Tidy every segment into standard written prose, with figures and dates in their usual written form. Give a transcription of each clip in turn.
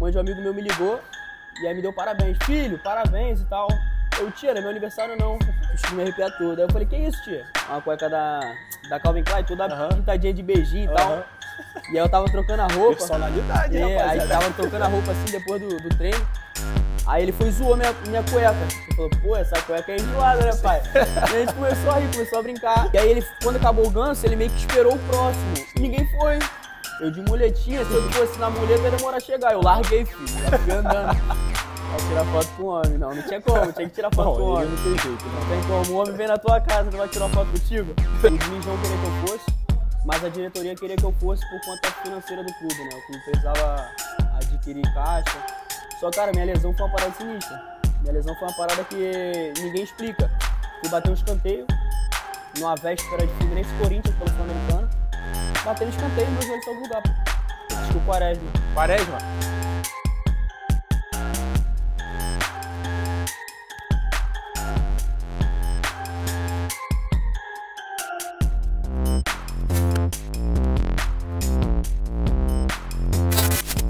mãe de um amigo meu me ligou e aí me deu parabéns. Filho, parabéns e tal. Eu, tia, não é meu aniversário não. Eu me arrepiar todo. Aí eu falei, que isso, tia? Uma cueca da Calvin Klein, toda pintadinha de beijinho e tal. E aí eu tava trocando a roupa. Personalidade, rapaziada. Aí tava trocando a roupa assim depois do treino. Aí ele foi e zoou minha cueca. Ele falou, pô, essa cueca é enjoada, né, pai? E a gente começou a rir, começou a brincar. E aí ele, quando acabou o ganso, ele meio que esperou o próximo. E ninguém foi. Eu de muletinha, se eu fosse na muleta, ia demorar a chegar. Eu larguei, filho. Já fui andando. Pra tirar foto com o homem. Não tinha como, tinha que tirar foto com o homem. Não tem jeito. Não tem como. O homem vem na tua casa, não vai tirar foto contigo. Os meninos não queriam que eu fosse, mas a diretoria queria que eu fosse por conta financeira do clube, né? O clube precisava adquirir caixa. Só, cara, minha lesão foi uma parada sinistra. Minha lesão foi uma parada que ninguém explica. Fui bater um escanteio, numa véspera de Fluminense e Corinthians, pelo Sul-Americano. Batendo escanteio, meu joelho saiu do lugar. Acho que o Quaresma. Quaresma?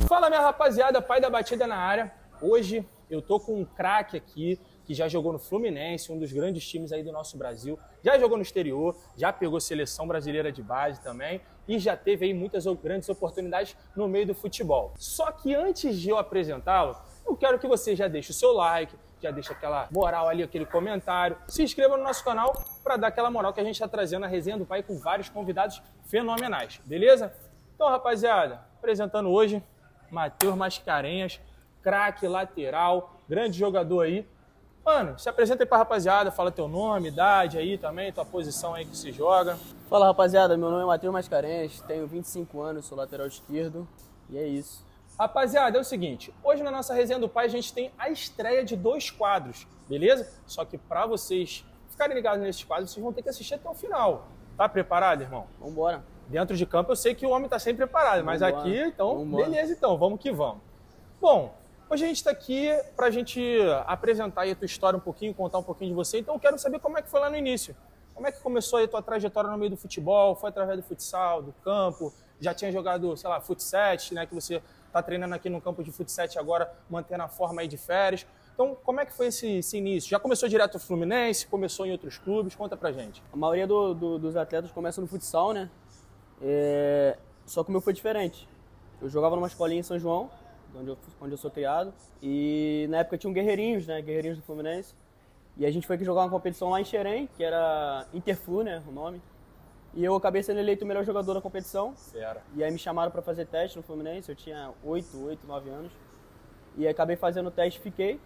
Fala, minha rapaziada, pai da batida na área. Hoje eu tô com um craque aqui que já jogou no Fluminense, um dos grandes times aí do nosso Brasil. Já jogou no exterior, já pegou seleção brasileira de base também e já teve aí muitas grandes oportunidades no meio do futebol. Só que antes de eu apresentá-lo, eu quero que você já deixe o seu like, já deixe aquela moral ali, aquele comentário, se inscreva no nosso canal para dar aquela moral que a gente está trazendo a resenha do pai com vários convidados fenomenais, beleza? Então, rapaziada, apresentando hoje Matheus Mascarenhas, craque lateral, grande jogador aí. Mano, se apresenta aí pra rapaziada, fala teu nome, idade aí também, tua posição aí que se joga. Fala, rapaziada, meu nome é Matheus Mascarenhas, tenho 25 anos, sou lateral esquerdo e é isso. Rapaziada, é o seguinte, hoje na nossa resenha do pai a gente tem a estreia de 2 quadros, beleza? Só que pra vocês ficarem ligados nesses quadros, vocês vão ter que assistir até o final. Tá preparado, irmão? Vambora. Dentro de campo eu sei que o homem tá sempre preparado, mas aqui, então, beleza então, vamos que vamos. Bom, hoje a gente está aqui para a gente apresentar aí a tua história um pouquinho, contar um pouquinho de você. Então eu quero saber como é que foi lá no início. Como é que começou aí a tua trajetória no meio do futebol? Foi através do futsal, do campo? Já tinha jogado, sei lá, fut7, né? Que você está treinando aqui no campo de fut7 agora, mantendo a forma aí de férias. Então, como é que foi esse início? Já começou direto no Fluminense? Começou em outros clubes? Conta pra gente. A maioria dos atletas começa no futsal, né? Só que o meu foi diferente. Eu jogava numa escolinha em São João, onde eu sou criado, e na época tinha um Guerreirinhos, né, Guerreirinhos do Fluminense, e a gente foi jogar uma competição lá em Xerém, que era Interflu, né, o nome, e eu acabei sendo eleito o melhor jogador da competição. Fera. E aí me chamaram para fazer teste no Fluminense, eu tinha 8, 9 anos, e aí acabei fazendo o teste e fiquei,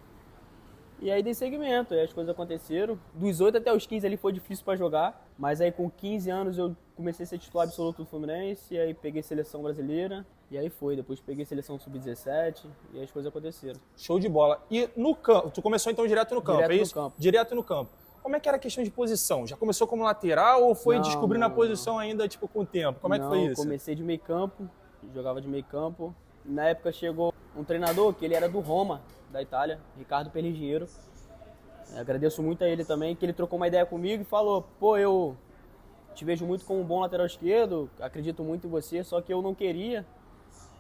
e aí dei seguimento, aí as coisas aconteceram. Dos 8 até os 15 ali foi difícil para jogar, mas aí com 15 anos eu comecei a ser titular absoluto do Fluminense, e aí peguei seleção brasileira, e aí foi. Depois peguei seleção sub-17, e aí as coisas aconteceram. Show de bola. E no campo, tu começou então direto no campo, Direto é no isso? campo. Direto no campo. Como é que era a questão de posição? Já começou como lateral ou foi descobrindo a posição ainda tipo com o tempo? Como é que foi isso? Comecei de meio campo, jogava de meio campo. Na época chegou um treinador que ele era do Roma, da Itália, Ricardo Perligheiro. Agradeço muito a ele também, que ele trocou uma ideia comigo e falou: pô, eu te vejo muito como um bom lateral esquerdo, acredito muito em você, só que eu não queria.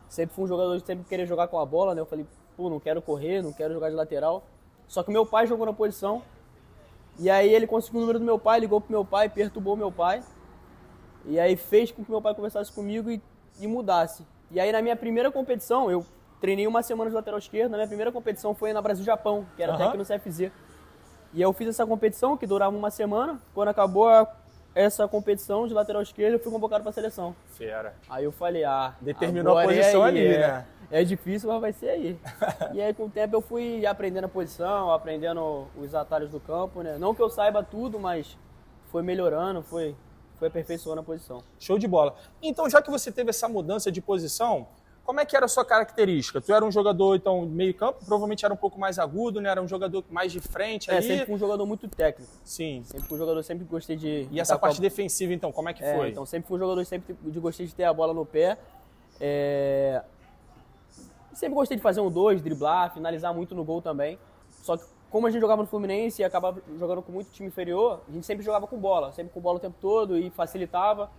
Sempre fui um jogador que sempre queria jogar com a bola, né? Eu falei, pô, não quero correr, não quero jogar de lateral. Só que meu pai jogou na posição. E aí ele conseguiu o número do meu pai, ligou pro meu pai, perturbou meu pai. E aí fez com que meu pai conversasse comigo e mudasse. E aí na minha primeira competição, eu treinei uma semana de lateral esquerdo. Na minha primeira competição foi na Brasil-Japão, que era até aqui no CFZ. E aí eu fiz essa competição, que durava uma semana. Quando acabou essa competição de lateral esquerdo, eu fui convocado para a seleção. Fera. Aí eu falei, determinou a posição ali, né? É difícil, mas vai ser aí. E aí com o tempo eu fui aprendendo a posição, aprendendo os atalhos do campo, né? Não que eu saiba tudo, mas foi melhorando, foi aperfeiçoando a posição. Show de bola. Então, já que você teve essa mudança de posição, como é que era a sua característica? Tu era um jogador, então, meio campo, provavelmente era um pouco mais agudo, né? Era um jogador mais de frente ali. Sempre fui um jogador muito técnico. Sim. Sempre fui um jogador, sempre gostei de... E essa parte defensiva, então, como é que foi? Então, sempre fui um jogador, gostei de ter a bola no pé. Sempre gostei de fazer um 2, driblar, finalizar muito no gol também. Só que como a gente jogava no Fluminense e acabava jogando com muito time inferior, a gente sempre jogava com bola. Sempre com bola o tempo todo e facilitava.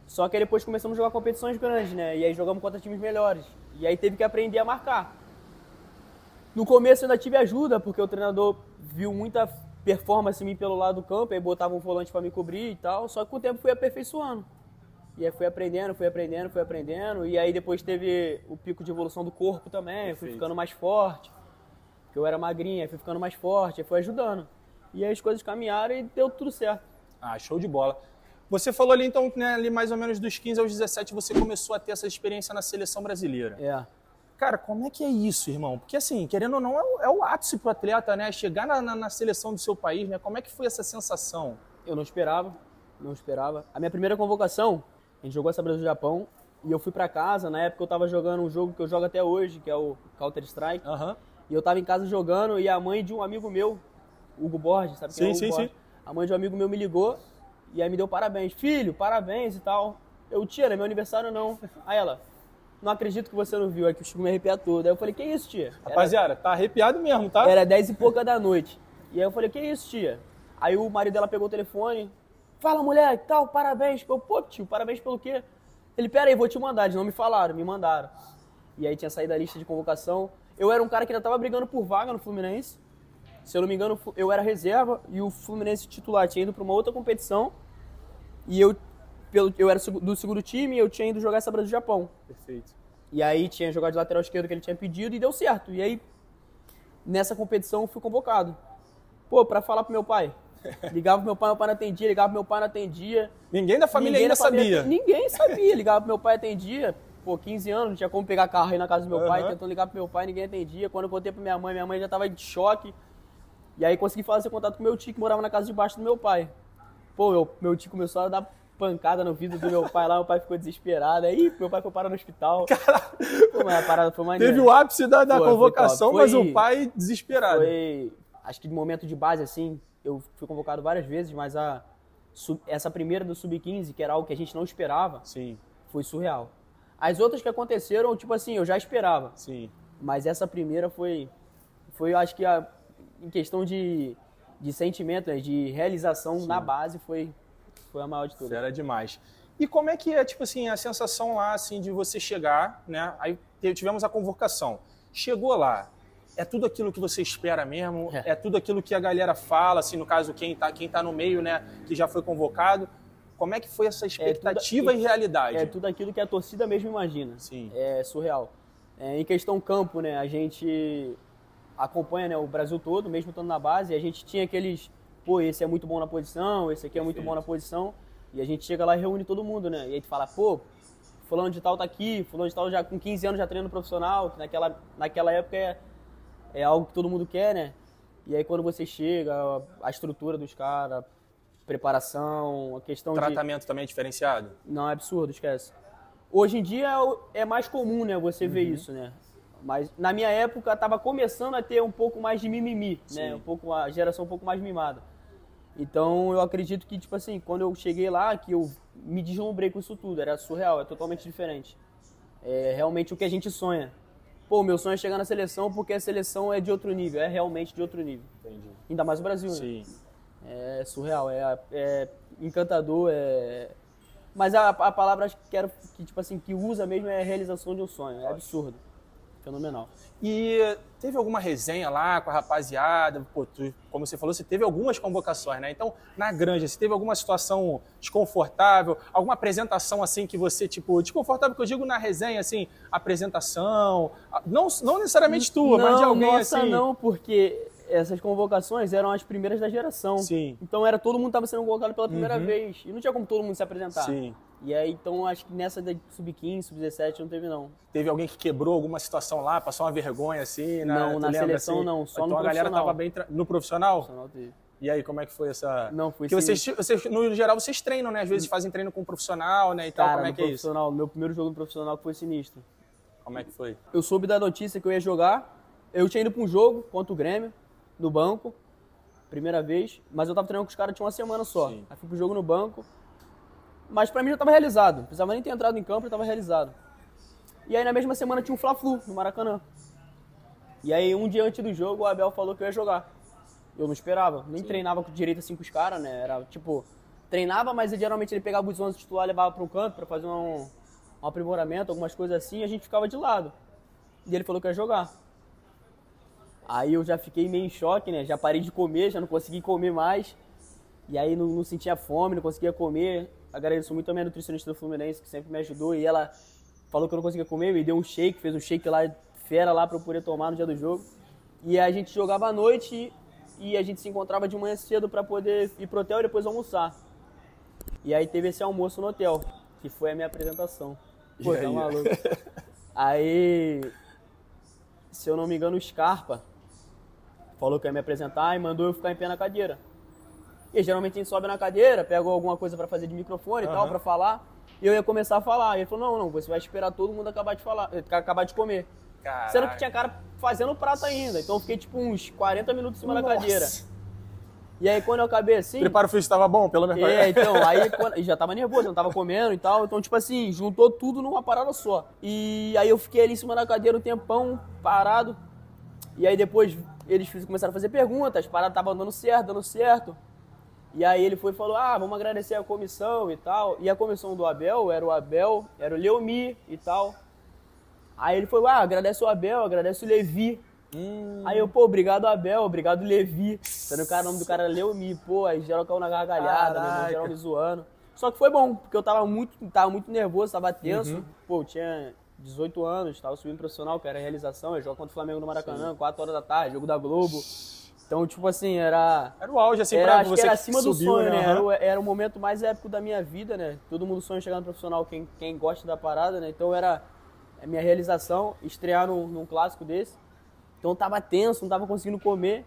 Só que aí depois começamos a jogar competições grandes, né? E aí jogamos contra times melhores. E aí teve que aprender a marcar. No começo eu ainda tive ajuda, porque o treinador viu muita performance em mim pelo lado do campo, aí botava um volante para me cobrir e tal, só que com o tempo fui aperfeiçoando. E aí fui aprendendo, e aí depois teve o pico de evolução do corpo também, fui ficando mais forte, porque eu era magrinha, fui ficando mais forte, aí foi ajudando. E aí as coisas caminharam e deu tudo certo. Ah, show de bola. Você falou ali então, né, ali mais ou menos dos 15 aos 17, você começou a ter essa experiência na seleção brasileira. É. Cara, como é que é isso, irmão? Porque assim, querendo ou não, é o ápice pro atleta, né? Chegar na seleção do seu país, né? Como é que foi essa sensação? Eu não esperava. A minha primeira convocação, a gente jogou essa Brasil-Japão, e eu fui pra casa, na época eu tava jogando um jogo que eu jogo até hoje, que é o Counter-Strike. E eu tava em casa jogando, e a mãe de um amigo meu, Hugo Borges, sabe quem é o Hugo Borges? A mãe de um amigo meu me ligou, e aí me deu parabéns. Filho, parabéns e tal. Eu, tia, não é meu aniversário não. Aí ela, não acredito que você não viu, aqui o Chico me arrepia todo. Aí eu falei, que isso, tia? Rapaziada, tá arrepiado mesmo, tá? Era 10 e pouca da noite. E aí eu falei, que isso, tia? Aí o marido dela pegou o telefone, fala, moleque, tal, parabéns. Eu, pô, tio, parabéns pelo quê? Ele, pera aí, vou te mandar. Eles não me falaram, me mandaram. E aí tinha saído a lista de convocação. Eu era um cara que ainda tava brigando por vaga no Fluminense. Se eu não me engano, eu era reserva e o Fluminense titular tinha ido para uma outra competição. E eu era do segundo time e eu tinha ido jogar essa Brasil-Japão. Perfeito. E aí tinha jogado de lateral esquerdo que ele tinha pedido e deu certo. E aí, nessa competição, eu fui convocado. Pô, pra falar pro meu pai. Ligava pro meu pai não atendia, ligava pro meu pai, não atendia. Ninguém da família ainda sabia? Ninguém sabia. Ligava pro meu pai, atendia. Pô, 15 anos, não tinha como pegar carro aí na casa do meu pai. Tentou ligar pro meu pai, ninguém atendia. Quando eu contei pra minha mãe já tava de choque. E aí consegui fazer contato com meu tio, que morava na casa de baixo do meu pai. Pô, meu tio começou a dar pancada no vidro do meu pai lá, meu pai ficou desesperado. Aí meu pai foi parar no hospital. Pô, mas a parada foi maneira. Teve o ápice da convocação, mas o pai desesperado. Foi, acho que de momento de base, assim, eu fui convocado várias vezes, mas essa primeira do Sub-15, que era algo que a gente não esperava, sim, foi surreal. As outras que aconteceram, tipo assim, eu já esperava. Sim. Mas essa primeira foi acho que em questão de sentimento, né, de realização na base, foi a maior de todas. Era demais. E como é que é, tipo assim, a sensação lá, assim, de você chegar, né? Aí tivemos a convocação. Chegou lá, é tudo aquilo que você espera mesmo? É tudo aquilo que a galera fala, assim, no caso, quem tá no meio, né, que já foi convocado. Como é que foi essa expectativa e realidade? É tudo aquilo que a torcida mesmo imagina. Sim. É surreal. Em questão campo, né, a gente acompanha, né, o Brasil todo, mesmo estando na base, e a gente tinha aqueles, pô, esse é muito bom na posição, esse aqui é muito bom na posição, e a gente chega lá e reúne todo mundo, né, e aí tu fala, pô, fulano de tal tá aqui, fulano de tal já com 15 anos já treinando profissional, que naquela época é algo que todo mundo quer, né, e aí quando você chega, a estrutura dos caras, preparação, a questão tratamento também é diferenciado? Não, é absurdo, esquece. Hoje em dia é mais comum, né, você ver isso, né, mas na minha época estava começando a ter um pouco mais de mimimi, né? A geração um pouco mais mimada. Então eu acredito que, tipo assim, quando eu cheguei lá, que eu me deslumbrei com isso tudo, era surreal, é totalmente diferente. É realmente o que a gente sonha. Pô, meu sonho é chegar na seleção porque a seleção é de outro nível, é realmente de outro nível. Entendi. Ainda mais o Brasil, Sim. né? É surreal, é encantador, mas a palavra que, tipo assim, que usa mesmo é a realização de um sonho, é absurdo. Fenomenal. E teve alguma resenha lá com a rapaziada? Pô, como você falou, você teve algumas convocações, né? Então, na Granja, você teve alguma situação desconfortável? Alguma apresentação, assim, que você, tipo... Desconfortável que eu digo na resenha, assim, apresentação... Não necessariamente tua, mas de alguém, nossa, assim... Não, porque essas convocações eram as primeiras da geração. Sim. Então, todo mundo estava sendo convocado pela primeira vez. E não tinha como todo mundo se apresentar. Sim. E aí, então, acho que nessa da Sub-15, Sub-17 não teve, não. Teve alguém que quebrou alguma situação lá, passou uma vergonha, assim? Não, na seleção assim? Não, só então, no profissional. Então a galera tava bem... No profissional? No profissional teve. E aí, como é que foi essa... Não, foi porque vocês, no geral, vocês treinam, né? Às vezes fazem treino com um profissional, né? E tal, como é que é isso? Meu primeiro jogo no profissional foi sinistro. Como é que foi? Eu soube da notícia que eu ia jogar. Eu tinha ido para um jogo contra o Grêmio, no banco, primeira vez. Mas eu tava treinando com os caras, tinha uma semana só. Sim. Aí fui pro jogo no banco. Mas pra mim já tava realizado. Não precisava nem ter entrado em campo, já tava realizado. E aí na mesma semana tinha um Fla-Flu no Maracanã. E aí um dia antes do jogo o Abel falou que eu ia jogar. Eu não esperava, nem treinava direito assim com os caras, né? Era tipo, treinava, mas geralmente ele pegava os 11 titulares e levava para um canto para fazer um aprimoramento, algumas coisas assim, e a gente ficava de lado. E ele falou que ia jogar. Aí eu já fiquei meio em choque, né? Já parei de comer, já não consegui comer mais. E aí não sentia fome, não conseguia comer. Agradeço muito a minha nutricionista do Fluminense, que sempre me ajudou. E ela falou que eu não conseguia comer, me deu um shake, fez um shake lá, fera lá, pra eu poder tomar no dia do jogo. E a gente jogava à noite e a gente se encontrava de manhã cedo pra poder ir pro hotel e depois almoçar. E aí teve esse almoço no hotel, que foi a minha apresentação. Pô, tá maluco. Aí, se eu não me engano, o Scarpa falou que ia me apresentar e mandou eu ficar em pé na cadeira. E geralmente a gente sobe na cadeira, pega alguma coisa pra fazer de microfone e tal, pra falar. E eu ia começar a falar. E ele falou, não, você vai esperar todo mundo acabar de falar, acabar de comer. Caraca. Sendo que tinha cara fazendo o prato ainda. Então eu fiquei tipo uns 40 minutos em cima da cadeira. E aí quando eu acabei assim... O preparo físico estava bom, pelo menos. Então, aí já tava nervoso, não tava comendo e tal. Então, tipo assim, juntou tudo numa parada só. E aí eu fiquei ali em cima da cadeira um tempão, parado. E aí depois eles começaram a fazer perguntas, as paradas estavam dando certo. E aí ele foi e falou, vamos agradecer a comissão e tal. E a comissão do Abel, era o Leomir e tal. Aí ele falou, agradece o Abel, agradece o Levi. Aí eu, obrigado Abel, obrigado Levi. Sendo que o nome do cara era Leomir, aí geral caiu na gargalhada, meu irmão, geral me zoando. Só que foi bom, porque eu tava muito nervoso, tava tenso. Eu tinha 18 anos, tava subindo profissional, que era a realização. Eu jogo contra o Flamengo no Maracanã, 4 horas da tarde, jogo da Globo. Então, tipo assim, era o auge, assim, pra você era acima do subiu, sonho, né? Era o momento mais épico da minha vida, né? Todo mundo sonha em chegar no profissional, quem gosta da parada, né? Então era a minha realização, estrear num clássico desse. Então eu tava tenso, não tava conseguindo comer.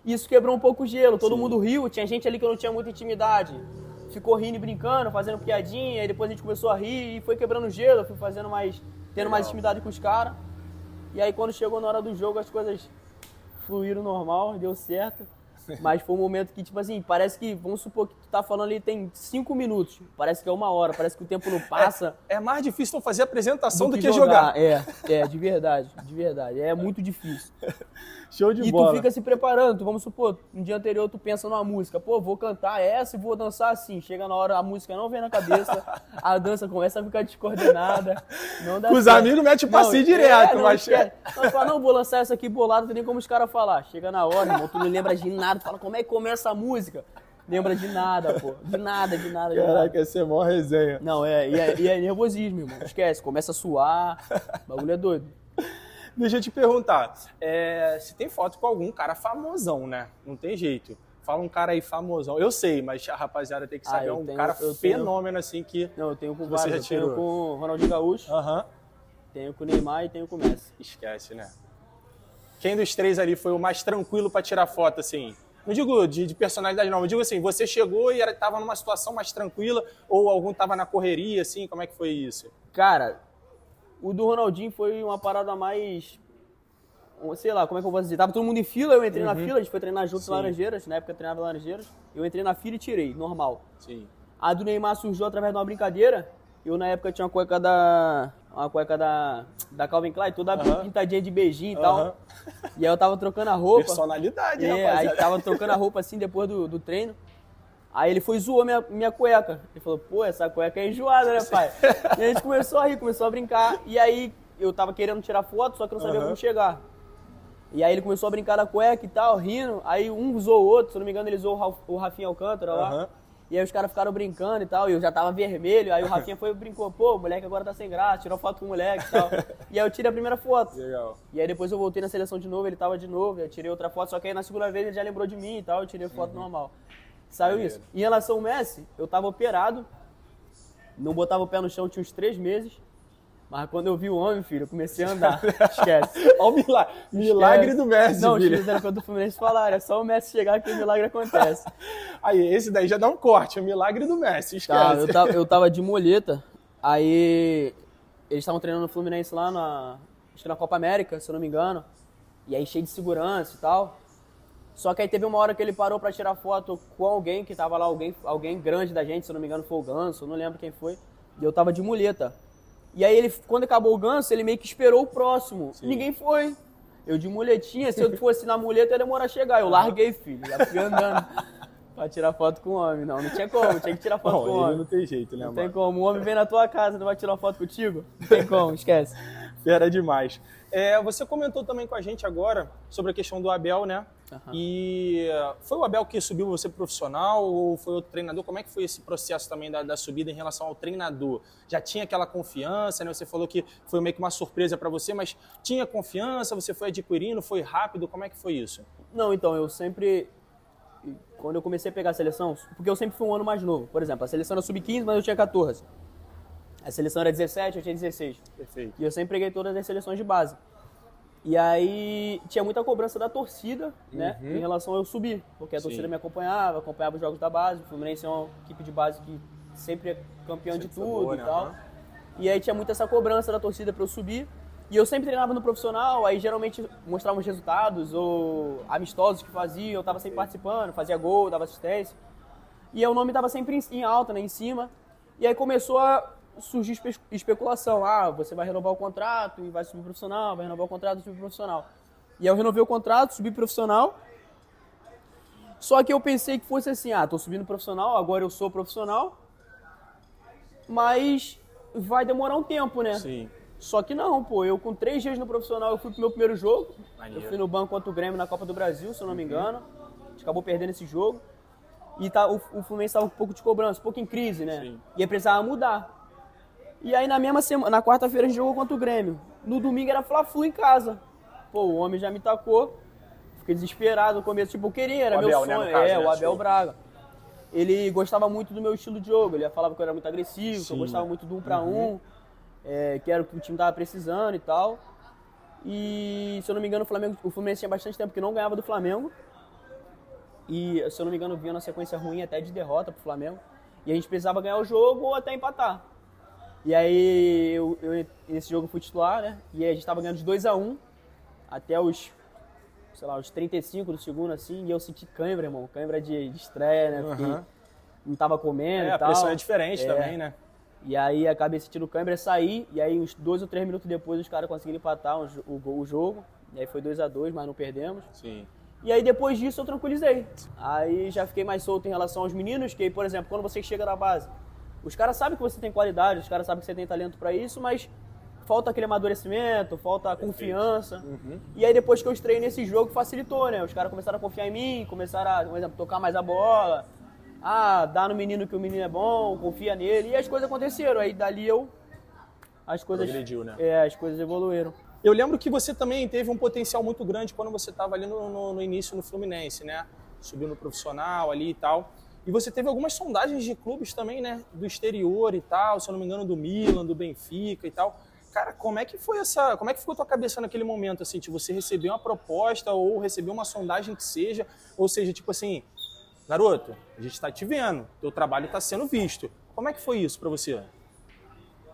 E isso quebrou um pouco o gelo, todo mundo riu, tinha gente ali que eu não tinha muita intimidade. Ficou rindo e brincando, fazendo piadinha, aí depois a gente começou a rir e foi quebrando o gelo, eu fui tendo mais intimidade com os caras. E aí quando chegou na hora do jogo as coisas fluíram normal, deu certo. Mas foi um momento que, tipo assim, parece que, vamos supor que tu tá falando ali tem 5 minutos. Parece que é 1 hora, parece que o tempo não passa. É mais difícil fazer apresentação do que jogar. De verdade. É muito difícil. Show de bola. E tu fica se preparando, vamos supor, no dia anterior tu pensa numa música, vou cantar essa e vou dançar assim. Chega na hora, a música não vem na cabeça, a dança começa a ficar descoordenada. Não dá Com os amigos mete o passinho direto, mas... Não, fala, vou lançar essa aqui bolada, não tem nem como os caras falar. Chega na hora, irmão, tu não lembra de nada, fala, como é que começa a música? Lembra de nada, pô. De nada. Caraca, essa é a maior resenha. Não, e é nervosismo, irmão. Esquece, começa a suar, o bagulho é doido. Deixa eu te perguntar, se tem foto com algum cara famosão, né? Não tem jeito. Fala um cara aí famosão. Eu sei, mas a rapaziada tem que saber. Fenômeno assim que não, eu tenho com você vários. já tirou. Eu tenho com o Ronaldinho Gaúcho, tenho com o Neymar e tenho com o Messi. Esquece, né? Quem dos três ali foi o mais tranquilo pra tirar foto, assim? Não digo de personalidade, não. Eu digo assim, você chegou e tava numa situação mais tranquila ou algum tava na correria, assim? Como é que foi isso? Cara, o do Ronaldinho foi uma parada mais... Sei lá, como é que eu posso dizer? Tava todo mundo em fila, eu entrei na fila, a gente foi treinar junto em Laranjeiras, na época eu treinava em Laranjeiras. Eu entrei na fila e tirei, normal. Sim. A do Neymar surgiu através de uma brincadeira. Eu, na época, tinha uma cueca da Calvin Klein, toda pintadinha de beijinho e tal. E aí eu tava trocando a roupa. Personalidade, rapaziada. Aí tava trocando a roupa assim, depois do treino. Aí ele foi e zoou minha cueca. Ele falou, pô, essa cueca é enjoada, né, pai? E a gente começou a rir, começou a brincar. E aí eu tava querendo tirar foto, só que eu não sabia como chegar. E aí ele começou a brincar da cueca e tal, rindo. Aí um zoou o outro, se não me engano ele zoou o Rafinha Alcântara lá. E aí os caras ficaram brincando e tal, e eu já tava vermelho. Aí o Rafinha foi e brincou, pô, o moleque agora tá sem graça, tirou foto com o moleque e tal. E aí eu tirei a primeira foto. Legal. E aí depois eu voltei na seleção de novo, ele tava de novo, eu tirei outra foto, só que aí na segunda vez ele já lembrou de mim e tal, eu tirei foto normal. Saiu isso. Em relação ao Messi, eu tava operado, não botava o pé no chão, tinha uns 3 meses. Mas quando eu vi o homem, filho, eu comecei a andar. Esquece. Olha o milagre do Messi, não, filho. Não, os do Fluminense falaram, é só o Messi chegar que o milagre acontece. Aí, esse daí já dá um corte, é o milagre do Messi, esquece. Tá, eu tava de muleta, aí eles estavam treinando no Fluminense lá acho que na Copa América, se eu não me engano. E aí cheio de segurança e tal. Só que aí teve uma hora que ele parou pra tirar foto com alguém, que tava lá, alguém grande da gente, se eu não me engano foi o Ganso, eu não lembro quem foi. E eu tava de muleta. E aí ele, quando acabou o Ganso, ele meio que esperou o próximo. Sim. Ninguém foi. Eu de muletinha, se eu fosse na muleta, ia demorar a chegar. Eu larguei, filho, já fui andando pra tirar foto com o homem. Não tinha como, tinha que tirar foto com o homem. Não tem jeito, né, mano? Não tem como, o homem vem na tua casa, não vai tirar uma foto contigo? Não tem como, esquece. Fera demais. Você comentou também com a gente agora sobre a questão do Abel, né? Uhum. E foi o Abel que subiu você profissional ou foi outro treinador? Como é que foi esse processo também da subida em relação ao treinador? Já tinha aquela confiança, né? Você falou que foi meio que uma surpresa para você, mas tinha confiança, você foi adquirindo, foi rápido, como é que foi isso? Não, então, eu sempre... Quando eu comecei a pegar a seleção, porque eu sempre fui um ano mais novo. Por exemplo, a seleção era sub-15, mas eu tinha 14. A seleção era 17, eu tinha 16. Perfeito. E eu sempre peguei todas as seleções de base. E aí tinha muita cobrança da torcida, né, em relação a eu subir. Porque a torcida me acompanhava os jogos da base. O Fluminense é uma equipe de base que sempre é campeão de tudo boa, e né? tal. E aí tinha muita essa cobrança da torcida para eu subir. E eu sempre treinava no profissional, aí geralmente mostrava os resultados ou amistosos que fazia, eu estava sempre participando, fazia gol, dava assistência. E aí o nome estava sempre em alta, né, em cima. E aí começou a surgir especulação. Ah, você vai renovar o contrato e vai subir profissional, vai renovar o contrato e subir profissional. E aí eu renovei o contrato, subi profissional. Só que eu pensei que fosse assim, tô subindo profissional, agora eu sou profissional. Mas vai demorar um tempo, né? Sim. Só que não, pô, eu com 3 dias no profissional, eu fui pro meu primeiro jogo. Maneiro. Eu fui no banco contra o Grêmio na Copa do Brasil, se eu não me engano. A gente acabou perdendo esse jogo. E o Fluminense estava um pouco de cobrança, um pouco em crise, né? Sim. E aí precisava mudar. E aí na mesma semana, na quarta-feira a gente jogou contra o Grêmio. No domingo era Fla-Flu em casa. Pô, o homem já me tacou. Fiquei desesperado no começo, tipo, eu queria, era meu sonho. Né, no caso, o Abel Braga. Ele gostava muito do meu estilo de jogo, ele falava que eu era muito agressivo, que eu gostava muito do 1 para 1. Que era o que o time tava precisando e tal. E, se eu não me engano, o Fluminense tinha bastante tempo que não ganhava do Flamengo. E, se eu não me engano, vinha uma sequência ruim até de derrota pro Flamengo. E a gente precisava ganhar o jogo ou até empatar. E aí, nesse jogo eu fui titular, né? E aí a gente tava ganhando de 2-1 até os 35 do segundo, assim. E eu senti cãibra, irmão. Cãibra de estreia, né? Porque não tava comendo e tal. A pressão é diferente também, né? E aí acabei sentindo cãibra, saí, e aí uns 2 ou 3 minutos depois os caras conseguiram empatar o jogo. E aí foi 2-2, mas não perdemos. Sim. E aí depois disso eu tranquilizei. Aí já fiquei mais solto em relação aos meninos, que, por exemplo, quando você chega na base, os caras sabem que você tem qualidade, os caras sabem que você tem talento pra isso, mas falta aquele amadurecimento, falta a confiança. E aí depois que eu estreiei nesse jogo facilitou, né? Os caras começaram a confiar em mim, começaram a, por exemplo, tocar mais a bola. Dá no menino que o menino é bom, confia nele. E as coisas aconteceram. Aí dali as coisas... Progrediu, né? As coisas evoluíram. Eu lembro que você também teve um potencial muito grande quando você estava ali no início no Fluminense, né? Subiu no profissional ali e tal. E você teve algumas sondagens de clubes também, né? Do exterior e tal, se eu não me engano, do Milan, do Benfica e tal. Cara, como é que ficou a tua cabeça naquele momento, assim? Tipo, você recebeu uma proposta ou recebeu uma sondagem que seja, ou seja, tipo assim, garoto, a gente está te vendo, teu trabalho está sendo visto. Como é que foi isso para você?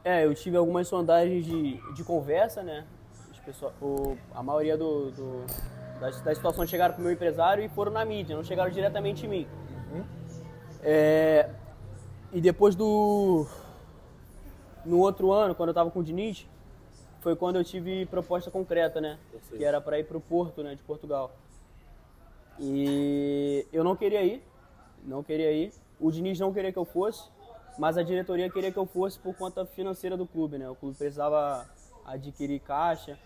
Eu tive algumas sondagens de conversa, né? A maioria das situações chegaram para o meu empresário e foram na mídia, não chegaram diretamente em mim. E depois no outro ano, quando eu estava com o Diniz, foi quando eu tive proposta concreta, né? Perfeito. Que era para ir para o Porto, né, de Portugal. E eu não queria ir. O Diniz não queria que eu fosse, mas a diretoria queria que eu fosse por conta financeira do clube, né? O clube precisava adquirir caixa,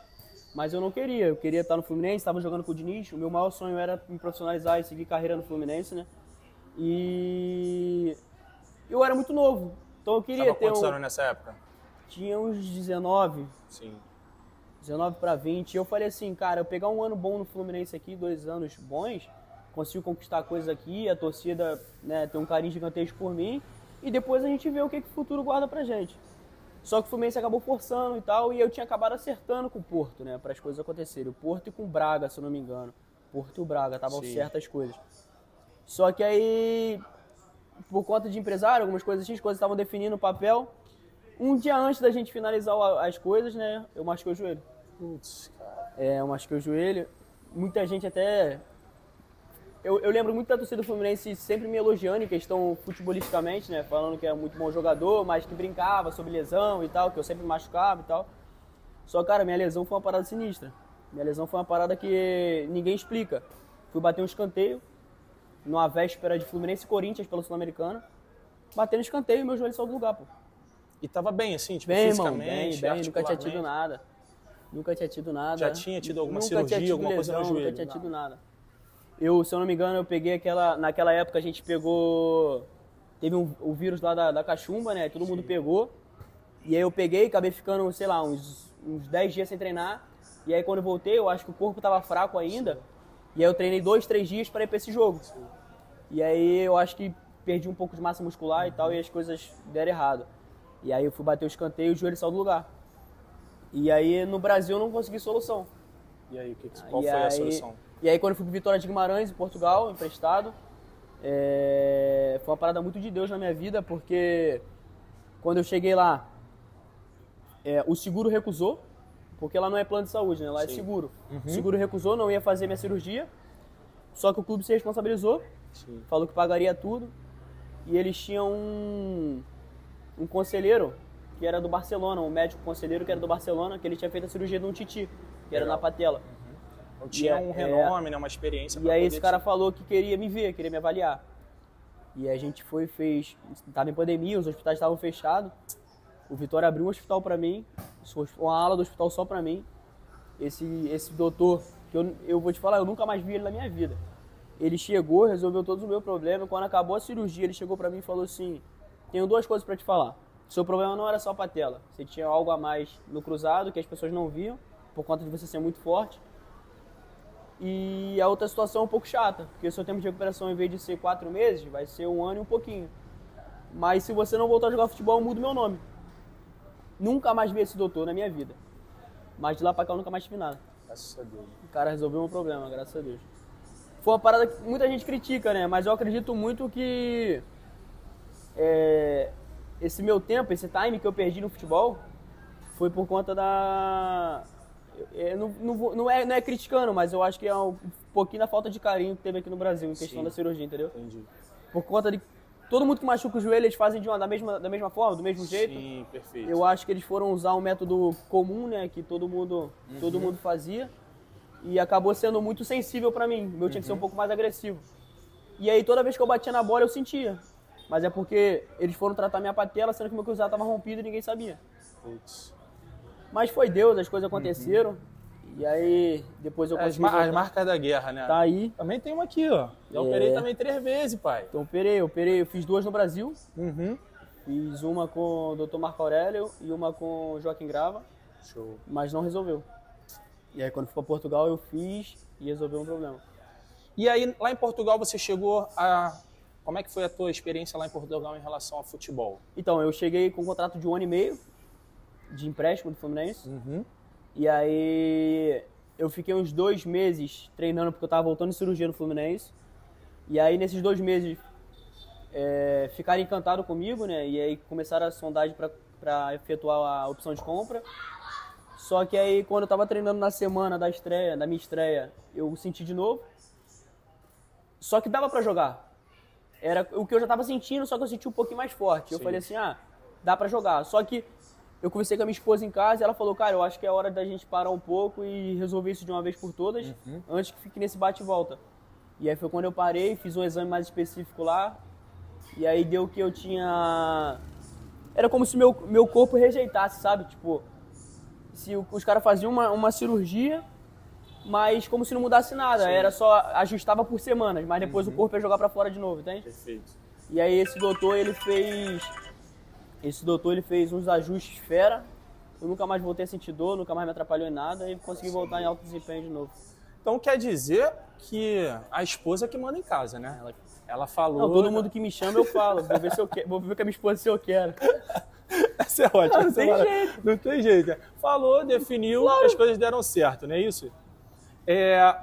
mas eu não queria. Eu queria estar no Fluminense, estava jogando com o Diniz. O meu maior sonho era me profissionalizar e seguir carreira no Fluminense, né? E eu era muito novo, então eu queria ter quantos anos nessa época? Tinha uns 19. Sim. 19 para 20. E eu falei assim, cara, eu pegar um ano bom no Fluminense aqui, 2 anos bons, consigo conquistar coisas aqui, a torcida, né, tem um carinho gigantesco por mim, e depois a gente vê o que o futuro guarda pra gente. Só que o Fluminense acabou forçando e tal, e eu tinha acabado acertando com o Porto, né, para as coisas acontecerem. O Porto e com o Braga, se eu não me engano. Porto e o Braga, estavam certas coisas. Só que aí, por conta de empresário, algumas coisas assim, as coisas estavam definindo o papel. Um dia antes da gente finalizar as coisas, né, eu machuquei o joelho. Putz, cara. Eu machuquei o joelho. Muita gente até... Eu lembro muito da torcida do Fluminense sempre me elogiando em questão futebolisticamente, né? Falando que era muito bom jogador, mas que brincava sobre lesão e tal, que eu sempre machucava e tal. Só, cara, minha lesão foi uma parada sinistra. Minha lesão foi uma parada que ninguém explica. Fui bater um escanteio, numa véspera de Fluminense e Corinthians pela Sul-Americana. Batendo escanteio e meu joelho saiu do lugar, pô. E tava bem, assim, tipo, bem, fisicamente, irmão, bem, nunca tinha tido nada. Nunca tinha tido nada. Já tinha tido alguma Nunca cirurgia, tinha tido alguma coisa no lesão, joelho? Nunca tinha tido nada. Se eu não me engano, eu peguei naquela época a gente pegou, teve o vírus lá da cachumba, né? Todo mundo pegou. E aí eu peguei, acabei ficando, sei lá, uns 10 dias sem treinar. E aí quando eu voltei, eu acho que o corpo tava fraco ainda. E aí eu treinei 2, 3 dias para ir pra esse jogo. E aí eu acho que perdi um pouco de massa muscular e tal, e as coisas deram errado. E aí eu fui bater o escanteio e o joelho saiu do lugar. E aí no Brasil eu não consegui solução. E aí, qual foi a solução? E aí quando eu fui pro Vitória de Guimarães, em Portugal, emprestado, foi uma parada muito de Deus na minha vida, porque quando eu cheguei lá, o seguro recusou, porque lá não é plano de saúde, né? Lá é seguro. O seguro recusou, não ia fazer minha cirurgia, só que o clube se responsabilizou, falou que pagaria tudo, e eles tinham um conselheiro que era do Barcelona, um médico conselheiro que era do Barcelona, que ele tinha feito a cirurgia de um titi, que era na patela. Então tinha um renome, né, uma experiência. E aí esse cara falou que queria me ver, queria me avaliar. E aí a gente fez, estava em pandemia, os hospitais estavam fechados. O Vitória abriu um hospital para mim, uma ala do hospital só para mim. Esse doutor, que eu vou te falar, eu nunca mais vi ele na minha vida. Ele chegou, resolveu todos os meus problemas. Quando acabou a cirurgia, ele chegou para mim e falou assim: tenho 2 coisas para te falar. Seu problema não era só a patela. Você tinha algo a mais no cruzado que as pessoas não viam, por conta de você ser muito forte. E a outra situação é um pouco chata, porque o seu tempo de recuperação, em vez de ser 4 meses, vai ser 1 ano e um pouquinho. Mas se você não voltar a jogar futebol, eu mudo meu nome. Nunca mais vi esse doutor na minha vida. Mas de lá pra cá eu nunca mais tive nada. Graças a Deus. O cara resolveu meu problema, graças a Deus. Foi uma parada que muita gente critica, né? Mas eu acredito muito que esse meu tempo, esse time que eu perdi no futebol, foi por conta da... Não é criticando, mas eu acho que é um pouquinho da falta de carinho que teve aqui no Brasil, em questão da cirurgia, entendeu? Entendi. Por conta de... Todo mundo que machuca o joelho, eles fazem da mesma forma, do mesmo jeito. Sim, perfeito. Eu acho que eles foram usar um método comum, né? Que todo mundo fazia. E acabou sendo muito sensível pra mim. O meu tinha que ser um pouco mais agressivo. E aí toda vez que eu batia na bola, eu sentia. Mas é porque eles foram tratar minha patela, sendo que meu cruzado tava rompido e ninguém sabia. Putz. Mas foi Deus, as coisas aconteceram. E aí, depois eu consegui As marcas da guerra, né? Tá aí. Também tem uma aqui, ó. Já operei também 3 vezes, pai. Então operei. Eu fiz 2 no Brasil. Uhum. Fiz uma com o Dr. Marco Aurélio e uma com o Joaquim Grava. Show. Mas não resolveu. E aí quando fui pra Portugal eu fiz e resolveu um problema. E aí, lá em Portugal, você chegou a... Como é que foi a tua experiência lá em Portugal em relação ao futebol? Então, eu cheguei com um contrato de 1 ano e meio de empréstimo do Fluminense. Uhum. E aí eu fiquei uns 2 meses treinando porque eu tava voltando de cirurgia no Fluminense. E aí nesses 2 meses ficaram encantados comigo, né? E aí começaram a sondagem para efetuar a opção de compra. Só que aí quando eu tava treinando na semana da minha estreia, eu senti de novo. Só que dava para jogar. Era o que eu já tava sentindo, só que eu senti um pouquinho mais forte. Eu falei assim, dá para jogar. Só que eu conversei com a minha esposa em casa e ela falou, cara, eu acho que é hora da gente parar um pouco e resolver isso de uma vez por todas, antes que fique nesse bate e volta. E aí foi quando eu parei, fiz um exame mais específico lá, e aí deu que eu tinha... Era como se meu corpo rejeitasse, sabe? Tipo, se os caras faziam uma cirurgia, mas como se não mudasse nada, era só, ajustava por semanas, mas depois o corpo ia jogar pra fora de novo, entende? Perfeito. E aí esse doutor, ele fez uns ajustes fera. Eu nunca mais voltei a sentir dor, nunca mais me atrapalhou em nada e consegui voltar em alto desempenho de novo. Então quer dizer que a esposa que manda em casa, né? Ela falou... Não, todo mundo que me chama eu falo. Vou ver se eu quero. Vou ver com a minha esposa se eu quero. Essa é ótima. Não tem jeito. Não tem jeito. Né? Falou, definiu, claro. As coisas deram certo, não é isso?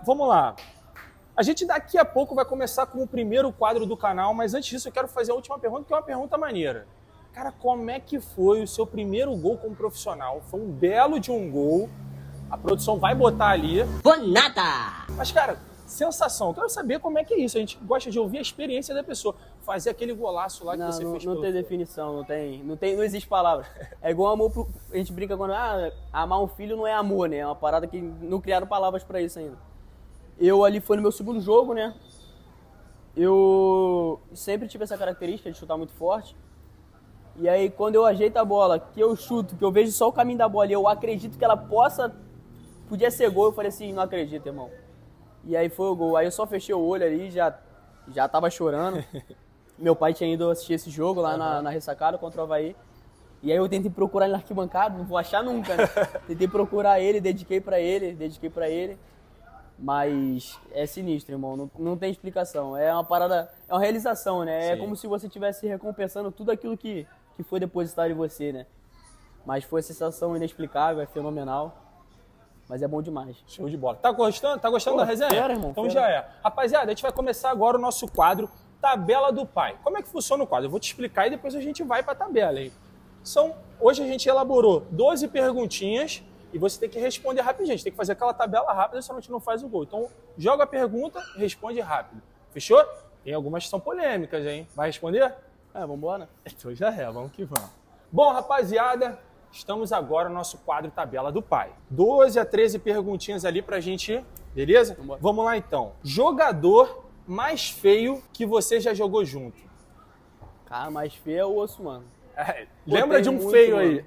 Vamos lá. A gente daqui a pouco vai começar com o primeiro quadro do canal, mas antes disso eu quero fazer a última pergunta, que é uma pergunta maneira. Cara, como é que foi o seu primeiro gol como profissional? Foi um belo de um gol. A produção vai botar ali. Bonata! Mas, cara, sensação. Eu quero saber como é que é isso. A gente gosta de ouvir a experiência da pessoa. Fazer aquele golaço lá que você fez. Não tem definição, não existe palavras. É igual amor, a gente brinca quando amar um filho não é amor, né? É uma parada que não criaram palavras pra isso ainda. Eu ali foi no meu segundo jogo, né? Eu sempre tive essa característica de chutar muito forte. E aí, quando eu ajeito a bola, que eu chuto, que eu vejo só o caminho da bola e eu acredito que ela possa podia ser gol, eu falei assim, não acredito, irmão. E aí foi o gol. Aí eu só fechei o olho ali, já tava chorando. Meu pai tinha ido assistir esse jogo lá na ressacada contra o Avaí. E aí eu tentei procurar ele na arquibancada, não vou achar nunca, né? Tentei procurar ele, dediquei pra ele. Mas é sinistro, irmão, não tem explicação. É uma parada, é uma realização, né? Sim. É como se você estivesse recompensando tudo aquilo que foi depositado em você, né? Mas foi uma sensação inexplicável, é fenomenal. Mas é bom demais. Show de bola. Tá gostando? Tá gostando da resenha? Fera, irmão. Então já é. Rapaziada, a gente vai começar agora o nosso quadro Tabela do Pai. Como é que funciona o quadro? Eu vou te explicar e depois a gente vai pra tabela, hein? Hoje a gente elaborou 12 perguntinhas e você tem que responder rapidinho. A gente tem que fazer aquela tabela rápida, senão a gente não faz o gol. Então, joga a pergunta e responde rápido. Fechou? Tem algumas que são polêmicas, hein? Vai responder? Vambora. Então já é, vamos que vamos. Bom, rapaziada, estamos agora no nosso quadro Tabela do Pai. 12 a 13 perguntinhas ali pra gente, beleza? Vamos lá então. Jogador mais feio que você já jogou junto? Cara, mais feio é o osso, mano. Lembra de um muito, feio mano. Aí?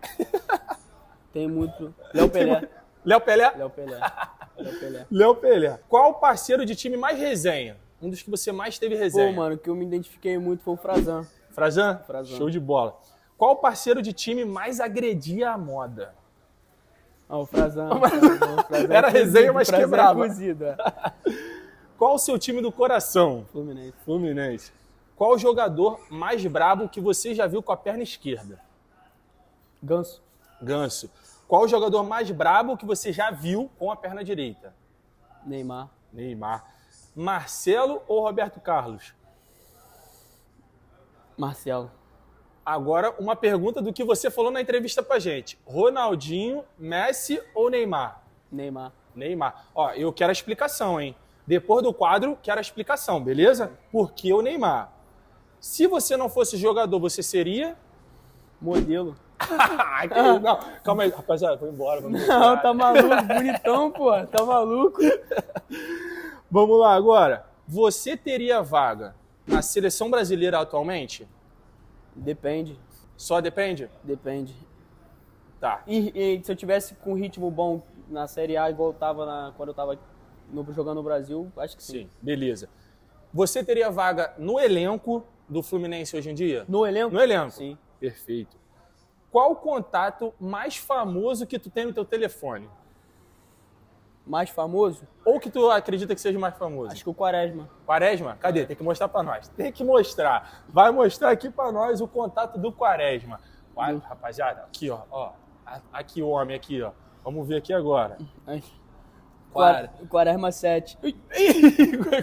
Tem muito. Léo Pelé. Léo Pelé? Léo Pelé. Léo Pelé. Qual parceiro de time mais resenha? Um dos que você mais teve resenha? Pô, mano, o que eu me identifiquei muito foi o Frazan. Frazan? Show de bola. Qual parceiro de time mais agredia a moda? O Frazan. Era resenha, mas quebrava. Cozido, Qual o seu time do coração? Fluminense. Qual o jogador mais brabo que você já viu com a perna esquerda? Ganso. Qual o jogador mais brabo que você já viu com a perna direita? Neymar. Marcelo ou Roberto Carlos? Marcelo. Agora, uma pergunta do que você falou na entrevista pra gente. Ronaldinho, Messi ou Neymar? Neymar. Ó, eu quero a explicação, hein? Depois do quadro, quero a explicação, beleza? Por que o Neymar? Se você não fosse jogador, você seria? Modelo. Não, calma aí, rapaziada, vou embora. Não, tá maluco, bonitão, pô, tá maluco. Vamos lá agora. Você teria vaga na seleção brasileira atualmente? Depende. Só depende? Depende. Tá. E se eu tivesse com ritmo bom na Série A, igual eu tava quando eu tava jogando no Brasil, acho que sim. Beleza. Você teria vaga no elenco do Fluminense hoje em dia? No elenco? No elenco. Sim. Perfeito. Qual o contato mais famoso que tu tem no teu telefone? Mais famoso? Ou que tu acredita que seja mais famoso? Acho que o Quaresma. Quaresma? Cadê? Tem que mostrar pra nós. Tem que mostrar. Vai mostrar aqui pra nós o contato do Quaresma. Rapaziada, aqui, ó. Aqui o homem, aqui, ó. Vamos ver aqui agora. Quaresma 7.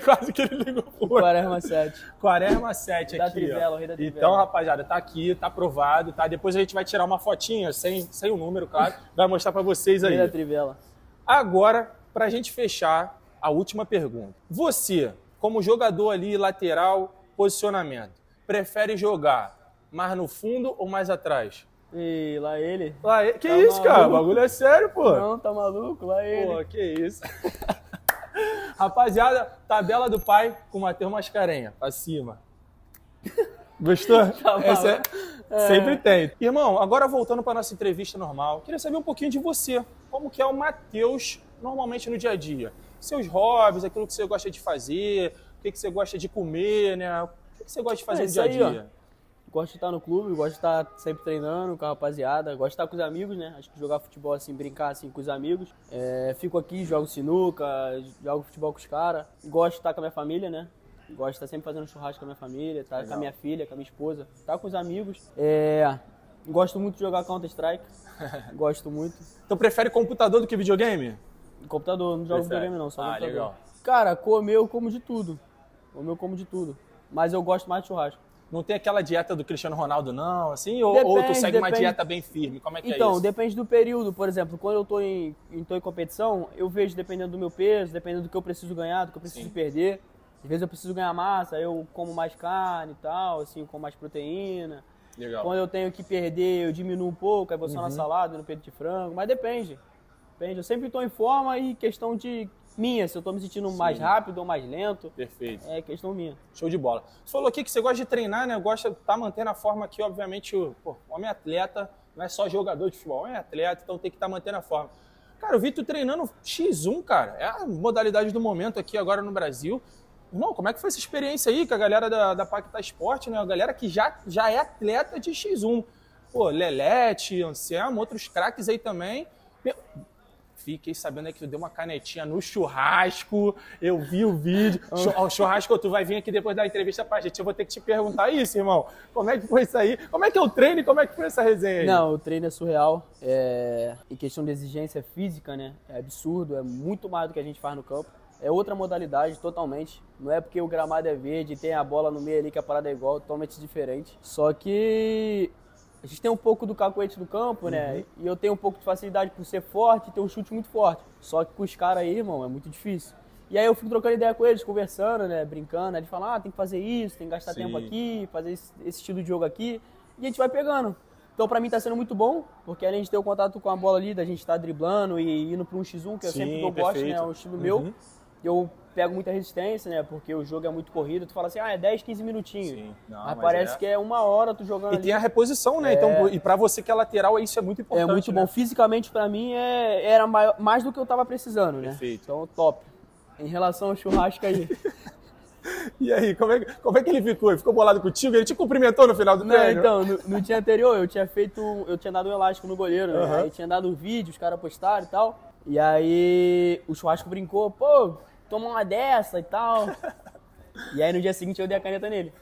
Quase que ele ligou pro Quaresma 7. Quaresma 7 da aqui, Trivela, ó. Rei da Trivela. Então, rapaziada, tá aqui, tá aprovado, tá? Depois a gente vai tirar uma fotinha, sem o número, claro. Vai mostrar pra vocês aí. Rei da Trivela. Agora, pra gente fechar, a última pergunta. Você, como jogador ali, lateral, posicionamento, prefere jogar mais no fundo ou mais atrás? E lá ele. Que tá isso, maluco, cara? O bagulho é sério, pô. Não, tá maluco? Lá ele. Pô, que isso. Rapaziada, tabela do pai com o Matheus Mascarenha. Pra cima. Gostou? Tá Essa sempre tem. Irmão, agora voltando pra nossa entrevista normal, queria saber um pouquinho de você. Como que é o Matheus normalmente no dia a dia? Seus hobbies, aquilo que você gosta de fazer, o que você gosta de comer, né? O que você gosta de fazer no dia a dia? Gosto de estar no clube, gosto de estar sempre treinando com a rapaziada, gosto de estar com os amigos, né? Acho que jogar futebol assim, brincar assim com os amigos. Fico aqui, jogo sinuca, jogo futebol com os caras. Gosto de estar com a minha família, né? Gosto de estar sempre fazendo churrasco com a minha família, estar com a minha filha, com a minha esposa, estar com os amigos. Gosto muito de jogar Counter-Strike, gosto muito. Então prefere computador do que videogame? Computador, não jogo videogame não, só computador. Legal. Cara, comer eu como de tudo. Mas eu gosto mais de churrasco. Não tem aquela dieta do Cristiano Ronaldo, não, assim? Ou tu segue uma dieta bem firme? Como é que é isso? Então, depende do período. Por exemplo, quando eu tô em competição, eu vejo dependendo do meu peso, dependendo do que eu preciso ganhar, do que eu preciso perder. Às vezes eu preciso ganhar massa, eu como mais carne e tal, assim, como mais proteína. Legal. Quando eu tenho que perder, eu diminuo um pouco, aí vou só na salada, no peito de frango. Mas depende. Eu sempre estou em forma e questão de minha, se eu tô me sentindo mais rápido ou mais lento. Perfeito. É questão minha. Show de bola. Você falou aqui que você gosta de treinar, né? Gosta de estar mantendo a forma aqui, obviamente, o homem atleta não é só jogador de futebol, é atleta, então tem que estar mantendo a forma. Cara, eu vi tu treinando X1, cara. É a modalidade do momento aqui agora no Brasil. Irmão, como é que foi essa experiência aí com a galera da Paquetá Esporte, né? A galera que já é atleta de X1. Pô, Lelete, Anselmo, outros craques aí também. Fiquei sabendo que tu deu uma canetinha no churrasco, eu vi o vídeo. O churrasco, tu vai vir aqui depois da entrevista pra gente, eu vou ter que te perguntar isso, irmão. Como é que foi isso aí? Como é que é o treino e como é que foi essa resenha aí? Não, o treino é surreal. Em questão de exigência física, né? É absurdo, é muito mais do que a gente faz no campo. É outra modalidade totalmente. Não é porque o gramado é verde e tem a bola no meio ali que a parada é igual, totalmente diferente. Só que a gente tem um pouco do cacuete do campo, né? E eu tenho um pouco de facilidade por ser forte e ter um chute muito forte. Só que com os caras aí, irmão, é muito difícil. E aí eu fico trocando ideia com eles, conversando, né? Brincando. Eles falam, tem que fazer isso, tem que gastar tempo aqui, fazer esse estilo de jogo aqui. E a gente vai pegando. Então pra mim tá sendo muito bom, porque além de ter o contato com a bola ali, da gente estar driblando e indo pro 1x1, que eu sempre que eu gosto, né? É um estilo meu. Eu pego muita resistência, né? Porque o jogo é muito corrido. Tu fala assim, é 10, 15 minutinhos. Sim. Não, mas parece que é 1 hora tu jogando e ali. Tem a reposição, né? Então, e pra você que é lateral, isso é muito importante. É muito bom. Fisicamente, pra mim, era mais do que eu tava precisando, né? Perfeito. Então, top. Em relação ao churrasco aí. E aí, como é que ele ficou? Ele ficou bolado contigo? Ele te cumprimentou no final do treino? Não, então, no dia anterior, eu tinha dado um elástico no goleiro, né? Aí tinha dado vídeo, os caras postaram e tal. E aí, o churrasco brincou, pô, toma uma dessa e tal. E aí no dia seguinte eu dei a caneta nele.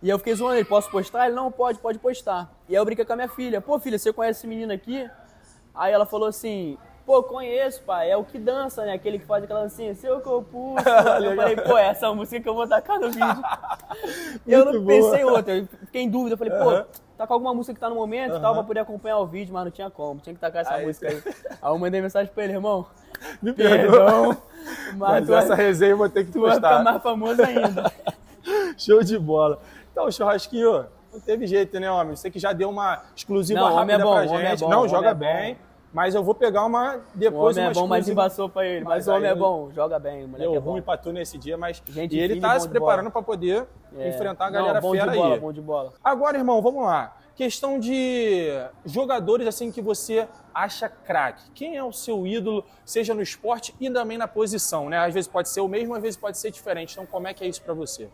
E eu fiquei zoando ele, posso postar? Ele, não, pode postar. E aí eu brinquei com a minha filha, pô filha, você conhece esse menino aqui? Aí ela falou assim, pô, conheço, pai, é o que dança, né? Aquele que faz aquela dancinha, seu que eu puxo. Eu falei, pô, essa música que eu vou tacar no vídeo. Eu não pensei em outra, eu fiquei em dúvida, eu falei, pô, tá com alguma música que tá no momento e tal, pra poder acompanhar o vídeo, mas não tinha como, tinha que tacar essa música aí. Aí eu mandei mensagem pra ele, irmão, me perdão, mas essa resenha eu vou ter que postar. Tu vai ficar mais famoso ainda. Show de bola. Então, o churrasquinho, não teve jeito, né, homem? Você que já deu uma exclusiva rápida pra gente. Não, joga bem. Mas eu vou pegar uma depois. O homem é bom, mas embaçou pra ele. Mas o homem é bom, joga bem. O moleque é bom. Ruim pra tu nesse dia, mas e ele tá se preparando pra poder enfrentar a galera fera aí. Bom de bola. Agora, irmão, vamos lá. Questão de jogadores assim que você acha craque. Quem é o seu ídolo, seja no esporte e também na posição, né? Às vezes pode ser o mesmo, às vezes pode ser diferente. Então, como é que é isso pra você?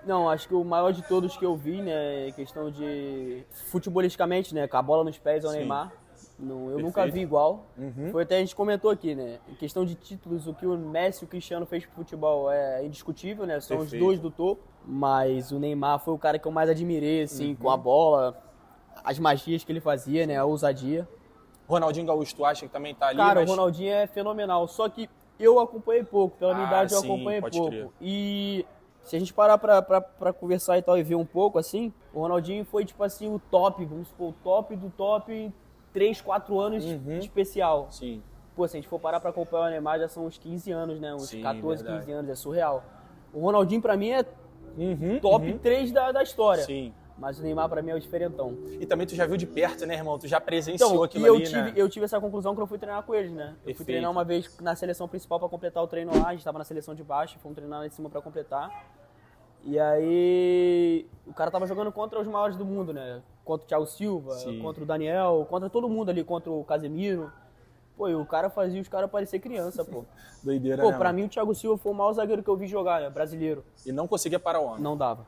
Não, acho que o maior de todos que eu vi, né, questão de futebolisticamente, né, com a bola nos pés é o Neymar. Não, eu nunca vi igual. Foi até a gente comentou aqui, né? Em questão de títulos, o que o Messi e o Cristiano fez pro futebol é indiscutível, né? São os dois do topo. Mas o Neymar foi o cara que eu mais admirei, assim, com a bola, as magias que ele fazia, né? A ousadia. Ronaldinho Gaúcho, tu acha que também tá ali? Cara, o Ronaldinho é fenomenal. Só que eu acompanhei pouco, pela minha idade eu acompanhei pouco. Crer. E se a gente parar pra conversar e tal e ver um pouco, assim, o Ronaldinho foi, tipo assim, o top, vamos supor, o top do top. 3, 4 anos especial. Sim. Pô, se a gente for parar pra acompanhar o Neymar, já são uns 15 anos, né? Uns 14, verdade. 15 anos, é surreal. O Ronaldinho, pra mim, é top 3 da história. Sim. Mas o Neymar, pra mim, é o diferentão. E também tu já viu de perto, né, irmão? Tu já presenciou aquilo ali, né? Eu tive essa conclusão quando eu fui treinar com eles, né? Eu fui treinar uma vez na seleção principal pra completar o treino lá. A gente tava na seleção de baixo, fomos treinar lá em cima pra completar. E aí, o cara tava jogando contra os maiores do mundo, né? Contra o Thiago Silva, contra o Daniel, contra todo mundo ali, contra o Casemiro. Pô, e o cara fazia os caras parecer criança, pô. Doideira, pô, né? Pra mim o Thiago Silva foi o maior zagueiro que eu vi jogar, né? Brasileiro. E não conseguia parar o homem. Não dava.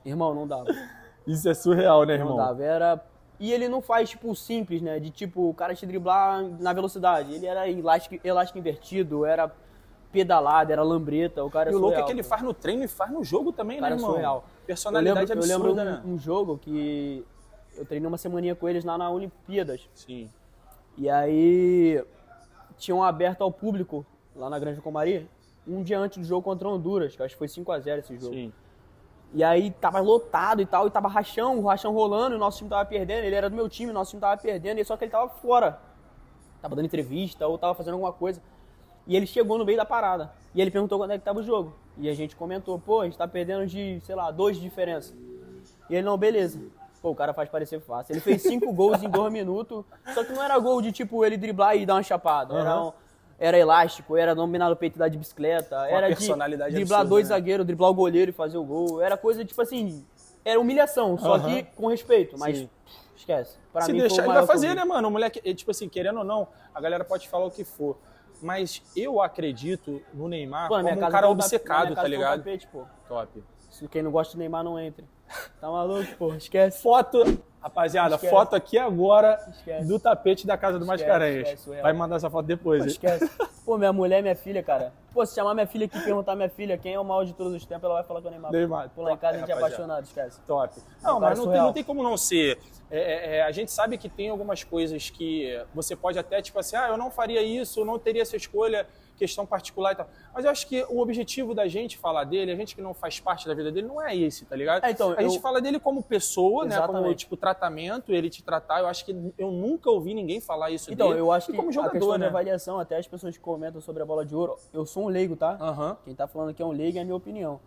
Irmão, não dava. Isso é surreal, né, irmão? Não dava, E ele não faz, tipo, simples, né? De, tipo, o cara te driblar na velocidade. Ele era elástico invertido, era pedalada, era lambreta, o cara é surreal. E o louco é que ele faz no treino e faz no jogo também, né, irmão? É surreal. Personalidade absurda, eu lembro né? um jogo que eu treinei uma semaninha com eles lá na Olimpíadas. Sim. E aí tinham aberto ao público lá na Granja Comari um dia antes do jogo contra o Honduras, que acho que foi 5-0 esse jogo. Sim. E aí tava lotado e tal, e tava o rachão rolando, e o nosso time tava perdendo, ele era do meu time, o nosso time tava perdendo, e só que ele tava fora. Tava dando entrevista ou tava fazendo alguma coisa. E ele chegou no meio da parada. E ele perguntou quando é que tava o jogo. E a gente comentou, pô, a gente tá perdendo de, sei lá, 2 de diferença. E ele, não, beleza. Pô, o cara faz parecer fácil. Ele fez 5 gols em 2 minutos. Só que não era gol de, tipo, ele driblar e dar uma chapada. Era elástico, era dominar o peito e dar de bicicleta. Era de driblar 2 zagueiros, driblar o goleiro e fazer o gol. Era coisa, tipo assim, era humilhação, só que com respeito. Mas esquece. Pra Se mim, deixar, foi o ele maior vai que eu fazer, vi. né, mano? O moleque, tipo assim, querendo ou não, a galera pode falar o que for. Mas eu acredito no Neymar Pô, na minha como um casa cara tem obcecado, na minha tá casa tem um ligado? tapete, pô. Top. Se quem não gosta do Neymar não entre. Tá maluco, pô? Esquece. Foto, rapaziada, Esquece. foto aqui agora Esquece. do tapete da casa do Mascarenhas. esquece, surreal. Vai mandar essa foto depois, Pô, hein? esquece. Pô, minha mulher, minha filha, cara. Pô, se chamar minha filha aqui e perguntar minha filha quem é o maior de todos os tempos, ela vai falar que é o Neymar. Neymar. Pô, lá em casa a gente é Rapaziada. apaixonado, esquece. Top. cara Não, mas não surreal. tem como não ser. A gente sabe que tem algumas coisas que você pode até, tipo assim, eu não faria isso, eu não teria essa escolha, questão particular e tal. Mas eu acho que o objetivo da gente falar dele, a gente que não faz parte da vida dele, não é esse, tá ligado? Então, a gente fala dele como pessoa, né? Como, Exatamente. tipo, tratamento, ele te tratar. Eu acho que eu nunca ouvi ninguém falar isso Então, dele. eu acho E que como a jogador, questão né? de avaliação, até as pessoas que comentam sobre a bola de ouro, eu sou um leigo, tá? Aham. Quem tá falando que é um leigo é a minha opinião.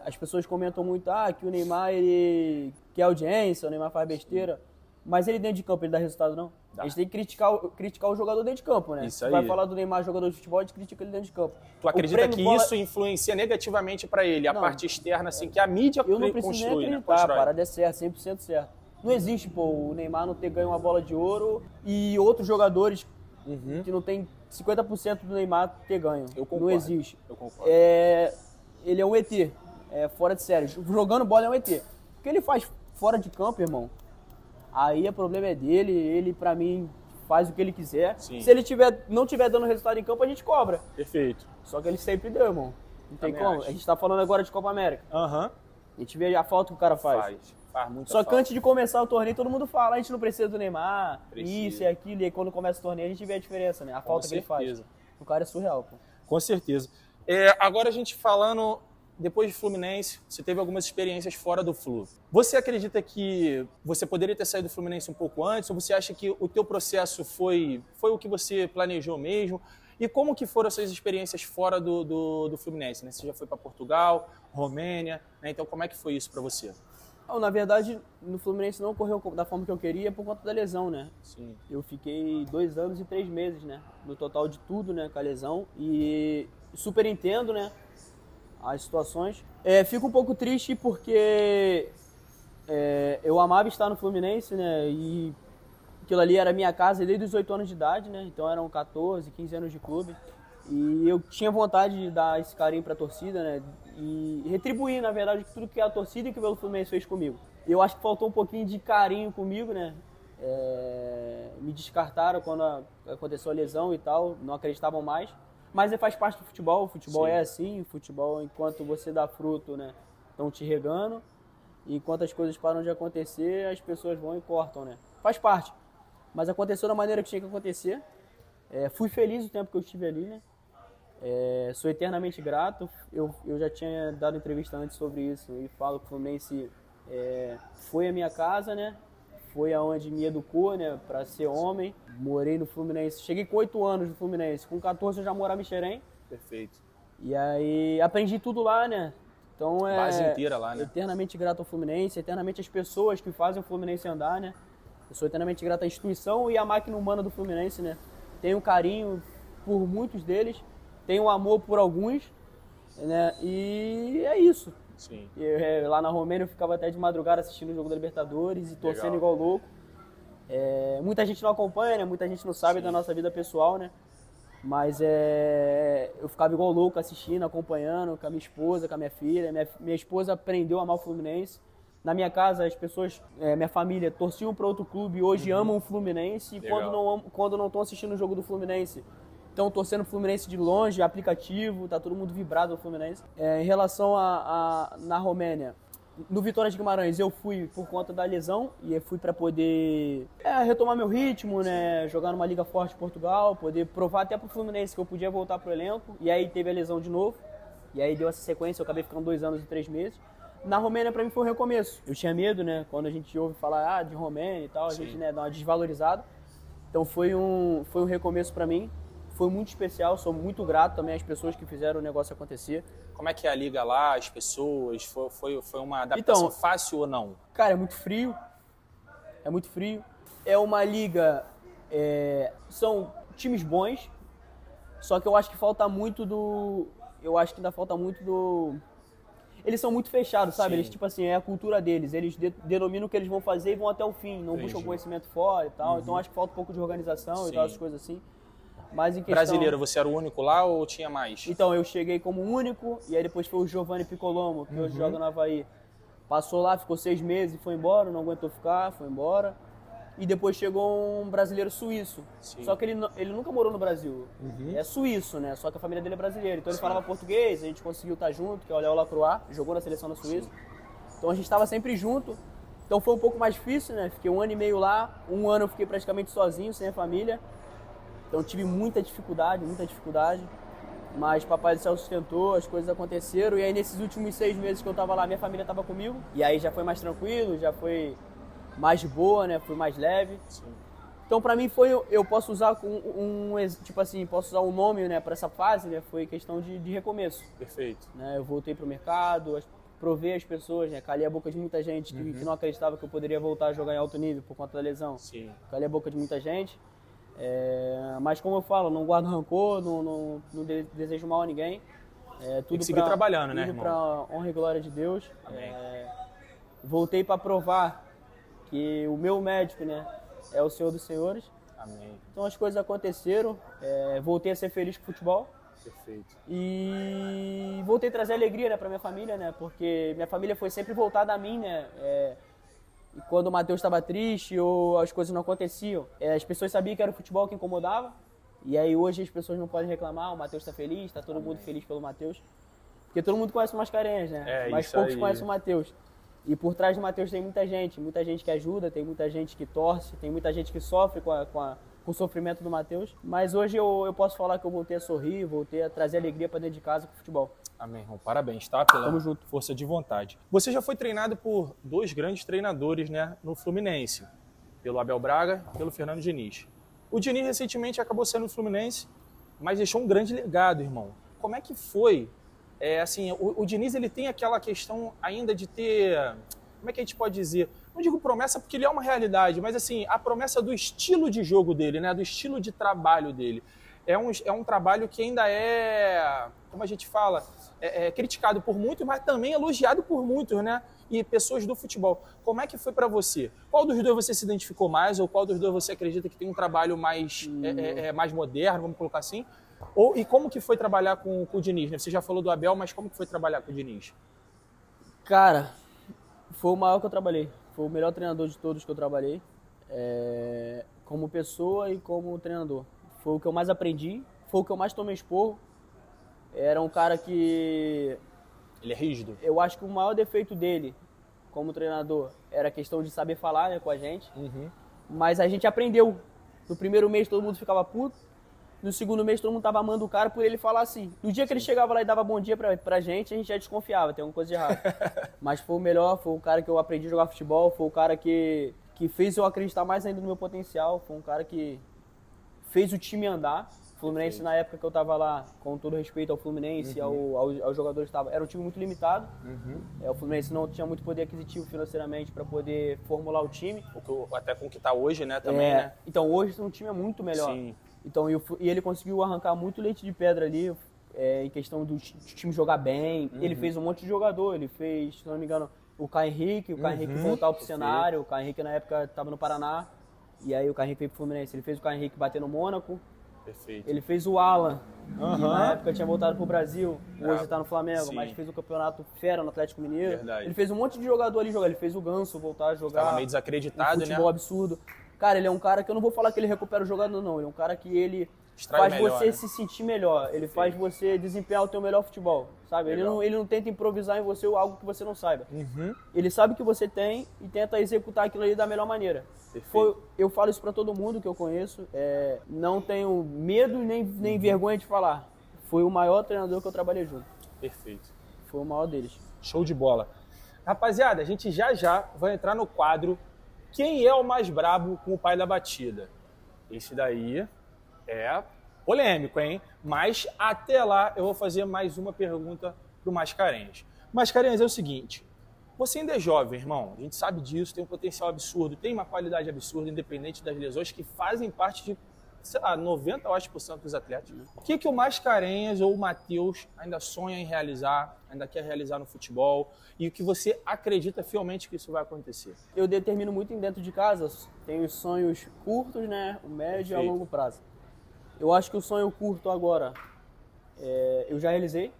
As pessoas comentam muito, que o Neymar, ele quer audiência, o Neymar faz besteira. Mas ele dentro de campo, ele dá resultado, não? Dá. A gente tem que criticar o jogador dentro de campo, né? Isso Tu vai aí. falar do Neymar, jogador de futebol, a gente critica ele dentro de campo. Tu acredita que isso influencia negativamente pra ele, a Não. parte externa, assim, que a mídia Eu não preciso nem constrói, né? acreditar, a Constrói. parada é certa, 100% certo. Não existe, pô, o Neymar não ter ganho uma bola de ouro e outros jogadores que não tem 50% do Neymar ter ganho. Eu concordo. Não existe. Eu concordo. Ele é um ET, fora de série. Jogando bola é um ET. O que ele faz fora de campo, irmão, aí o problema é dele, ele, pra mim, faz o que ele quiser. Sim. Se ele não tiver dando resultado em campo, a gente cobra. Perfeito. Só que ele sempre deu, irmão. Não tem Também como. acho. A gente tá falando agora de Copa América. Aham. A gente vê a falta que o cara faz. Faz muita Só que falta. antes de começar o torneio, todo mundo fala, a gente não precisa do Neymar, Precisa. isso e aquilo, e aí quando começa o torneio a gente vê a diferença, né? A falta que ele faz. certeza. O cara é surreal, pô. Com certeza. Agora a gente falando, depois de Fluminense, você teve algumas experiências fora do Flu. Você acredita que você poderia ter saído do Fluminense um pouco antes? Ou você acha que o teu processo foi o que você planejou mesmo? E como que foram essas experiências fora do Fluminense? Né? Você já foi para Portugal, Romênia, né? Então como é que foi isso para você? Na verdade, no Fluminense não ocorreu da forma que eu queria por conta da lesão, né? Sim. Eu fiquei 2 anos e 3 meses, né? No total de tudo, né? Com a lesão. E super entendo, né? As situações. Fico um pouco triste porque eu amava estar no Fluminense, né? E aquilo ali era minha casa desde os 8 anos de idade, né? Então eram 14, 15 anos de clube. E eu tinha vontade de dar esse carinho pra torcida, né? E retribuir, na verdade, tudo que a torcida e que o Fluminense fez comigo. Eu acho que faltou um pouquinho de carinho comigo, né? Me descartaram quando aconteceu a lesão e tal, não acreditavam mais. Mas faz parte do futebol, o futebol Sim. é assim, o futebol, enquanto você dá fruto, né? Estão te regando. E enquanto as coisas param de acontecer, as pessoas vão e cortam, né? Faz parte. Mas aconteceu da maneira que tinha que acontecer. Fui feliz o tempo que eu estive ali, né? Sou eternamente grato. Eu já tinha dado entrevista antes sobre isso e falo que o Fluminense foi a minha casa, né? Foi aonde me educou, né? Para ser homem. Morei no Fluminense. Cheguei com 8 anos no Fluminense. Com 14 eu já morava em Xerém. Perfeito. E aí aprendi tudo lá, né? Então Base inteira lá, né? Eternamente grato ao Fluminense, eternamente às pessoas que fazem o Fluminense andar, né? Eu sou eternamente grato à instituição e à máquina humana do Fluminense, né? Tenho carinho por muitos deles, tenho amor por alguns, né? E é isso. Sim. Lá na Romênia eu ficava até de madrugada assistindo o jogo da Libertadores e torcendo Legal. igual louco. Muita gente não acompanha, né? Muita gente não sabe Sim. da nossa vida pessoal, né? Mas eu ficava igual louco assistindo, acompanhando com a minha esposa, com a minha filha. Minha esposa aprendeu a amar o Fluminense. Na minha casa, as pessoas, minha família, torciam para outro clube e hoje amam o Fluminense. E Legal. quando não estão assistindo o jogo do Fluminense, estão torcendo o Fluminense de longe, aplicativo, tá todo mundo vibrado no Fluminense. Em relação na Romênia, no Vitória de Guimarães eu fui por conta da lesão e fui para poder retomar meu ritmo, né, jogar numa liga forte de Portugal, poder provar até pro Fluminense que eu podia voltar pro elenco. E aí teve a lesão de novo, e aí deu essa sequência, eu acabei ficando 2 anos e 3 meses. Na Romênia para mim foi um recomeço. Eu tinha medo, né, quando a gente ouve falar de Romênia e tal, a gente, né, dá uma desvalorizada. Então foi um recomeço para mim. Foi muito especial, sou muito grato também às pessoas que fizeram o negócio acontecer. Como é que é a liga lá, as pessoas? Foi uma adaptação Então, fácil ou não? Cara, é muito frio. É muito frio. É uma liga... são times bons. Só que eu acho que falta muito do... Eu acho que ainda falta muito do... eles são muito fechados, sabe? Sim. Eles, tipo assim, é a cultura deles. Eles denominam o que eles vão fazer e vão até o fim. Não buscam conhecimento fora e tal. Então acho que falta um pouco de organização e tal, essas coisas assim. Mas em questão... Brasileiro, você era o único lá ou tinha mais? Então, eu cheguei como único, e aí depois foi o Giovanni Piccolomo, que hoje joga no Avaí. Passou lá, ficou 6 meses e foi embora, não aguentou ficar, foi embora. E depois chegou um brasileiro suíço. Sim. Só que ele nunca morou no Brasil. É suíço, né? Só que a família dele é brasileira. Então ele falava português, a gente conseguiu estar junto, que é o Léo Lacroix, jogou na seleção da Suíça. Então a gente estava sempre junto. Então foi um pouco mais difícil, né? Fiquei 1 ano e meio lá, 1 ano eu fiquei praticamente sozinho, sem a família. Então tive muita dificuldade. Mas papai do céu sustentou, as coisas aconteceram. E aí nesses últimos 6 meses que eu tava lá, minha família tava comigo. E aí já foi mais tranquilo, já foi mais de boa, né? Fui mais leve. Sim. Então pra mim foi, eu posso usar tipo assim, posso usar um nome, né, para essa fase, né? Foi questão de recomeço. Perfeito. Né? Eu voltei pro mercado, provei as pessoas, né? Calei a boca de muita gente que não acreditava que eu poderia voltar a jogar em alto nível por conta da lesão. Sim. Calei a boca de muita gente. Mas como eu falo, não guardo rancor, não desejo mal a ninguém. Tudo tem que seguir trabalhando, né, irmão? Pra honra e glória de Deus. Amém. Voltei para provar que o meu médico, né, é o Senhor dos Senhores. Amém. Então as coisas aconteceram, voltei a ser feliz com o futebol. Perfeito. E voltei a trazer alegria, né, para minha família, né, porque minha família foi sempre voltada a mim, né. E quando o Matheus estava triste ou as coisas não aconteciam, as pessoas sabiam que era o futebol que incomodava. E aí hoje as pessoas não podem reclamar, o Matheus está feliz, está todo mundo feliz pelo Matheus. Porque todo mundo conhece o Mascarenhas, né? Mas poucos conhecem o Matheus. E por trás do Matheus tem muita gente que ajuda, tem muita gente que torce, tem muita gente que sofre com o sofrimento do Matheus. Mas hoje eu posso falar que eu voltei a sorrir, voltei a trazer alegria para dentro de casa com o futebol. Amém, irmão. Parabéns, tá? Pela Tamo junto. força de vontade. Você já foi treinado por 2 grandes treinadores, né, no Fluminense. Pelo Abel Braga e pelo Fernando Diniz. O Diniz recentemente acabou sendo no Fluminense, mas deixou um grande legado, irmão. Como é que foi? Assim, o Diniz, ele tem aquela questão ainda de ter... Como é que a gente pode dizer? Não digo promessa porque ele é uma realidade, mas assim, a promessa do estilo de jogo dele, né, do estilo de trabalho dele. É um trabalho que ainda como a gente fala, criticado por muitos, mas também elogiado por muitos, né? E pessoas do futebol. Como é que foi para você? Qual dos dois você se identificou mais? Ou qual dos dois você acredita que tem um trabalho mais, mais moderno, vamos colocar assim? E como que foi trabalhar com o Diniz? Né? Você já falou do Abel, mas como que foi trabalhar com o Diniz? Cara, foi o maior que eu trabalhei. Foi o melhor treinador de todos que eu trabalhei. Como pessoa e como treinador. Foi o que eu mais aprendi, foi o que eu mais tomei esporro. Era um cara que... Ele é rígido? Eu acho que o maior defeito dele, como treinador, era a questão de saber falar, né, com a gente. Mas a gente aprendeu. No primeiro mês todo mundo ficava puto. No segundo mês todo mundo tava amando o cara por ele falar assim. No dia que ele chegava lá e dava bom dia pra gente, a gente já desconfiava, tem alguma coisa de errado. Mas foi o melhor, foi o cara que eu aprendi a jogar futebol, foi o cara que fez eu acreditar mais ainda no meu potencial, foi um cara que fez o time andar. O Fluminense, na época que eu tava lá, com todo respeito ao Fluminense, aos jogadores, era um time muito limitado. O Fluminense não tinha muito poder aquisitivo financeiramente para poder formular o time. Até com o que tá hoje, né, também, né? Então hoje o time é muito melhor. Sim. Então, e ele conseguiu arrancar muito leite de pedra ali, em questão do time jogar bem. Ele fez um monte de jogador, ele fez, se não me engano, o Caio Henrique voltar pro cenário. O Caio Henrique na época estava no Paraná, e aí o Caio Henrique veio pro Fluminense. Ele fez o Caio Henrique bater no Mônaco. Perfeito. Ele fez o Alan, que na época tinha voltado pro Brasil, hoje tá no Flamengo, Sim. mas fez o campeonato fera no Atlético Mineiro. Verdade. Ele fez um monte de jogador ali jogar, ele fez o Ganso voltar a jogar. Tava meio desacreditado, futebol né? absurdo. Cara, ele é um cara que eu não vou falar que ele recupera o jogador, não. Ele é um cara que ele Extrai faz melhor, você né? se sentir melhor. Ele faz você desempenhar o teu melhor futebol, sabe? Ele não tenta improvisar em você algo que você não saiba. Ele sabe o que você tem e tenta executar aquilo ali da melhor maneira. Eu falo isso pra todo mundo que eu conheço. Não tenho medo nem vergonha de falar. Foi o maior treinador que eu trabalhei junto. Perfeito. Foi o maior deles. Show de bola. Rapaziada, a gente já vai entrar no quadro Quem é o mais brabo com o pai da batida? Esse daí é polêmico, hein? Mas até lá eu vou fazer mais uma pergunta pro Mascarenhas. Mascarenhas, é o seguinte, você ainda é jovem, irmão, a gente sabe disso, tem um potencial absurdo, tem uma qualidade absurda, independente das lesões que fazem parte sei lá, 90, eu acho, por cento dos atletas. O que o Mascarenhas ou o Matheus ainda sonha em realizar, ainda quer realizar no futebol e o que você acredita fielmente que isso vai acontecer? Eu determino muito dentro de casa, tenho os sonhos curtos, né, o médio e a longo prazo. Eu acho que o sonho curto agora, eu já realizei,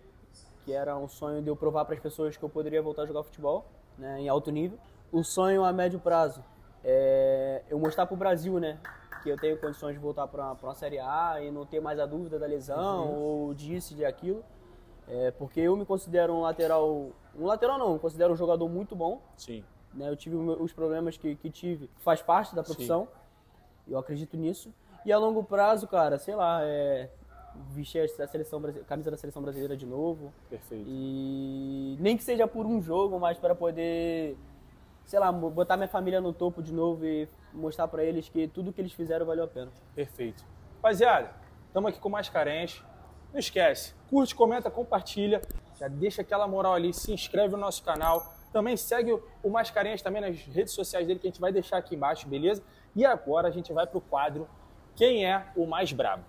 que era um sonho de eu provar para as pessoas que eu poderia voltar a jogar futebol, né, em alto nível. O sonho a médio prazo é eu mostrar para o Brasil, né, que eu tenho condições de voltar para uma Série A e não ter mais a dúvida da lesão ou disso, de aquilo. Porque eu me considero um lateral não, eu considero um jogador muito bom. Sim. Né, eu tive os problemas que tive, faz parte da profissão, eu acredito nisso. E a longo prazo, cara, sei lá, vestir a camisa da seleção brasileira de novo. Perfeito. E nem que seja por um jogo, mas para poder, sei lá, botar minha família no topo de novo e mostrar para eles que tudo que eles fizeram valeu a pena. Perfeito. Rapaziada, estamos aqui com o Mascarenhas. Não esquece, curte, comenta, compartilha, já deixa aquela moral ali, se inscreve no nosso canal. Também segue o Mascarenhas também nas redes sociais dele, que a gente vai deixar aqui embaixo, beleza? E agora a gente vai pro quadro Quem é o Mais Brabo?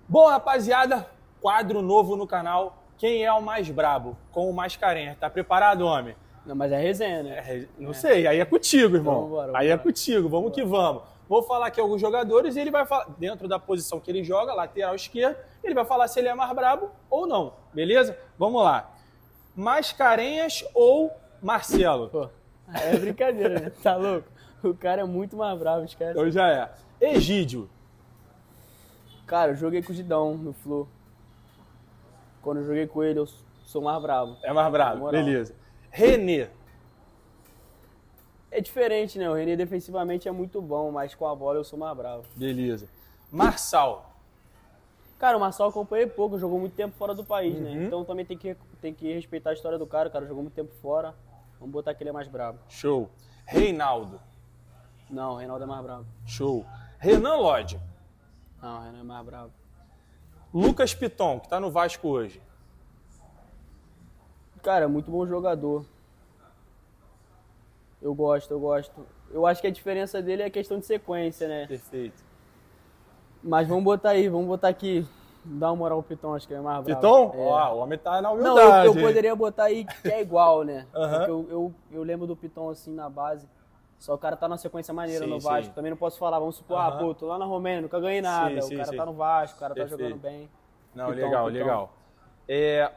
Bom, rapaziada, quadro novo no canal, Quem é o Mais Brabo? Com o Mascarenhas. Tá preparado, homem? Não, mas é resenha, né? Não sei, aí é contigo, irmão. Então, vambora. É contigo, vamos que vamos. Vou falar aqui alguns jogadores e ele vai falar, dentro da posição que ele joga, lateral esquerdo, ele vai falar se ele é mais brabo ou não, beleza? Vamos lá. Mascarenhas ou Marcelo? Pô, é brincadeira, né? Tá louco? O cara é muito mais bravo, esquece. Então já é. Egídio. Cara, eu joguei com o Didão no Flu. Quando eu joguei com ele, eu sou mais bravo. É mais brabo, Moral. beleza. René. É diferente, né? O René defensivamente é muito bom, mas com a bola eu sou mais bravo. Beleza. Marçal. Cara, o Marçal eu acompanhei pouco, jogou muito tempo fora do país, né? Então também tem que respeitar a história do cara. O cara jogou muito tempo fora. Vamos botar que ele é mais bravo. Show. Reinaldo. Não, o Reinaldo é mais bravo. Show. Renan Lodge. Não, o Renan é mais bravo. Lucas Piton, que tá no Vasco hoje. Cara, muito bom jogador. Eu gosto. Eu acho que a diferença dele é a questão de sequência, né? Perfeito. Mas vamos botar aqui. Dá uma moral ao Piton, acho que é mais bravo. Piton? É. Ó, o homem tá na Não, humildade. eu poderia botar aí que é igual, né? Aham. Porque eu lembro do Piton assim na base. Só o cara tá numa sequência maneira Sim, no Vasco. sim. Também não posso falar, vamos supor, Aham. pô, tô lá na Romênia, nunca ganhei nada. Sim, o cara sim. tá no Vasco, o cara Perfeito. tá jogando bem. Não, Piton. legal.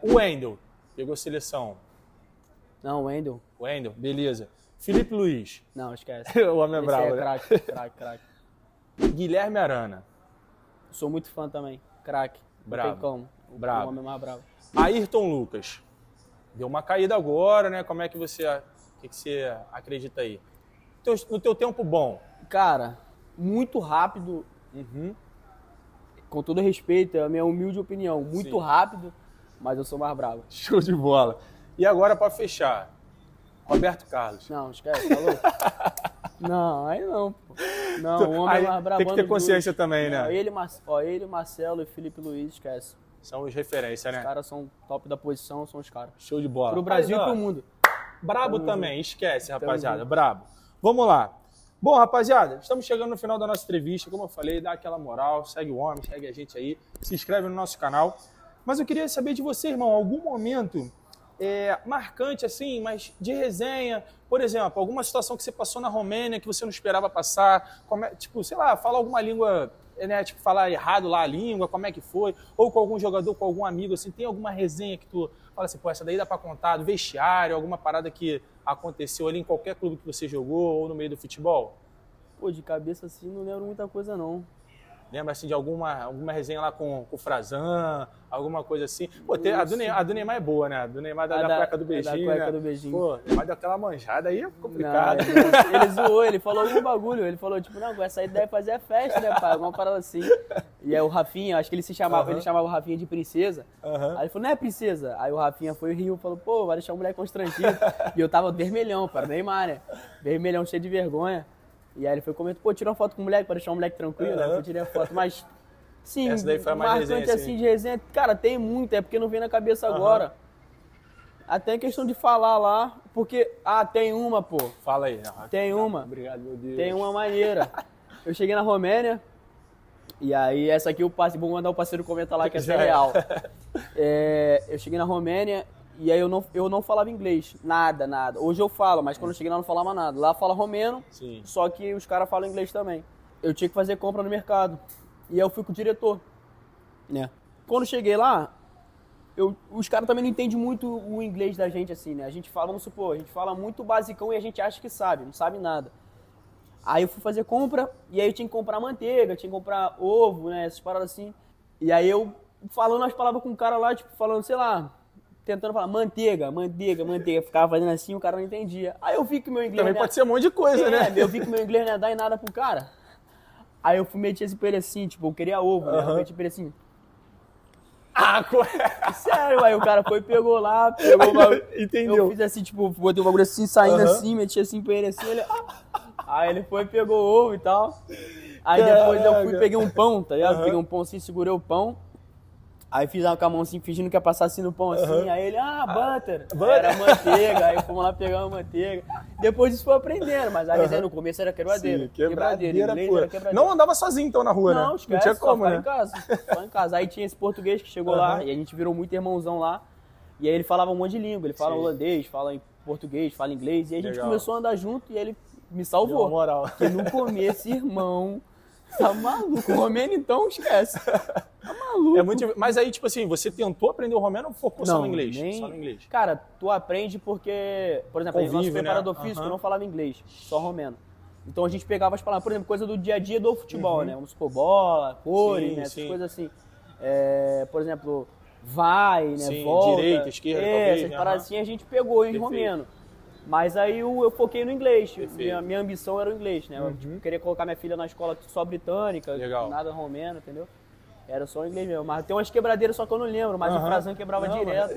O Wendel. Pegou seleção. Não, o Wendel. Wendel, beleza. Felipe Luiz. Não, esquece. O homem é Esse bravo, é né? craque. Guilherme Arana. Sou muito fã também. Craque. Bravo. Não tem como. Bravo. O homem é mais bravo. Ayrton Lucas. Deu uma caída agora, né? Como é que você acredita aí? No teu tempo bom. Cara, muito rápido, com todo respeito, é a minha humilde opinião, muito Sim. rápido, mas eu sou mais bravo. Show de bola. E agora, para fechar, Roberto Carlos. Não, esquece, tá louco? Não, aí não, pô. Não, o homem Aí é mais bravo. tem que ter consciência também, né? Ele, Marcelo e Felipe Luiz, esquece. São os referências, Os né? caras são top da posição, são os caras. Show de bola. Pro Brasil e Mas, ó, pro mundo. Brabo também, esquece, rapaziada. junto. Brabo. Vamos lá. Bom, rapaziada, estamos chegando no final da nossa entrevista. Como eu falei, dá aquela moral, segue o homem, segue a gente aí, se inscreve no nosso canal. Mas eu queria saber de você, irmão, algum momento marcante, assim, mas de resenha, por exemplo, alguma situação que você passou na Romênia que você não esperava passar, tipo, sei lá, falar alguma língua, né, tipo, falar errado lá a língua, como é que foi, ou com algum jogador, com algum amigo, assim, tem alguma resenha que tu fala assim, pô, essa daí dá pra contar, do vestiário, alguma parada que aconteceu ali em qualquer clube que você jogou ou no meio do futebol? Pô, de cabeça assim, não lembro muita coisa, não. Lembra, assim, de alguma resenha lá com o Frazan, alguma coisa assim? Pô, a do Neymar é boa, né? A do Neymar da cueca do beijinho, da cueca né? do beijinho. Pô, Neymar deu aquela manjada aí, é complicado. Não, ele zoou, ele falou algum bagulho, ele falou, tipo, não, essa aí deve fazer festa, né, pai? Alguma parada assim. E aí o Rafinha, acho que ele chamava o Rafinha de princesa. Aí ele falou, não é princesa? Aí o Rafinha foi e riu, falou, pô, vai deixar o moleque constrangido. E eu tava vermelhão, para Neymar, né? Vermelhão, cheio de vergonha. E aí ele foi comentar, pô, tirou uma foto com o moleque pra deixar o moleque tranquilo, né? Eu tirei a foto, mas... Sim, essa daí foi a mais marcante resenha, assim de resenha. Cara, tem muito, é porque não vem na cabeça agora. Até a questão de falar lá, porque... Ah, tem uma, pô. Fala aí. Tem uma. Obrigado, meu Deus. Tem uma maneira. Eu cheguei na Romênia, E aí, essa aqui eu passei, vou mandar o parceiro comentar lá que essa é real. Eu cheguei na Romênia e aí eu não falava inglês, nada. Hoje eu falo, mas quando eu cheguei lá eu não falava nada. Lá fala romeno, Sim. Só que os caras falam inglês também. Eu tinha que fazer compra no mercado. E aí eu fui com o diretor. Né? Quando eu cheguei lá, os caras também não entendem muito o inglês da gente, assim, né? A gente fala, vamos supor, a gente fala muito basicão e a gente acha que sabe, não sabe nada. Aí eu fui fazer compra, e aí eu tinha que comprar manteiga, tinha que comprar ovo, né? Essas paradas assim. E aí eu falando as palavras com o cara lá, tipo, falando, sei lá, tentando falar manteiga. Ficava fazendo assim, o cara não entendia. Aí eu vi que meu inglês... Também pode ser um monte de coisa, né? Eu vi que meu inglês não ia dar em nada pro cara. Aí eu fui meter esse pra ele assim, tipo, eu queria ovo, né? Eu meti pra ele assim... Sério, aí o cara foi, pegou lá, pegou o bagulho. Entendeu? Eu fiz assim, tipo, botei o bagulho assim, saindo assim, meti assim pra ele assim, ele... Aí ele foi, pegou o ovo e tal. Aí depois eu fui, peguei um pão, tá ligado? Peguei um pão assim, segurei o pão. Aí fiz com a mão assim, fingindo que ia passar assim no pão assim. Aí ele, butter. Era manteiga, aí fomos lá pegar uma manteiga. Depois disso foi aprendendo, mas a resenha no começo era quebradeira. Sim, quebradeira inglês era quebradeira. Não andava sozinho então na rua, né? Não, esquece, tinha como, só né? Só em casa. Aí tinha esse português que chegou lá e a gente virou muito irmãozão lá. E aí ele falava um monte de língua. Ele fala holandês, fala em português, fala inglês. E aí a gente começou a andar junto e ele me salvou. Deu uma moral. Porque no começo, irmão, tá maluco. O romeno então esquece. Tá maluco. É muito... Mas aí, tipo assim, você tentou aprender o romeno ou focou só no inglês? Só no inglês. Cara, tu aprende porque, por exemplo, o nosso preparador físico não falava inglês, só romeno. Então a gente pegava as palavras, por exemplo, coisa do dia a dia do futebol, né? Vamos supor, bola, cores, né? Essas coisas assim. Por exemplo, vai, né? Sim, volta. Direita, esquerda, talvez. Essas paradas assim a gente pegou em romeno. Mas aí eu foquei no inglês. Minha ambição era o inglês, né? Eu queria colocar minha filha na escola só britânica, nada romeno, entendeu? Era só o inglês mesmo. Mas tem umas quebradeiras só que eu não lembro, mas o Frazan quebrava direto.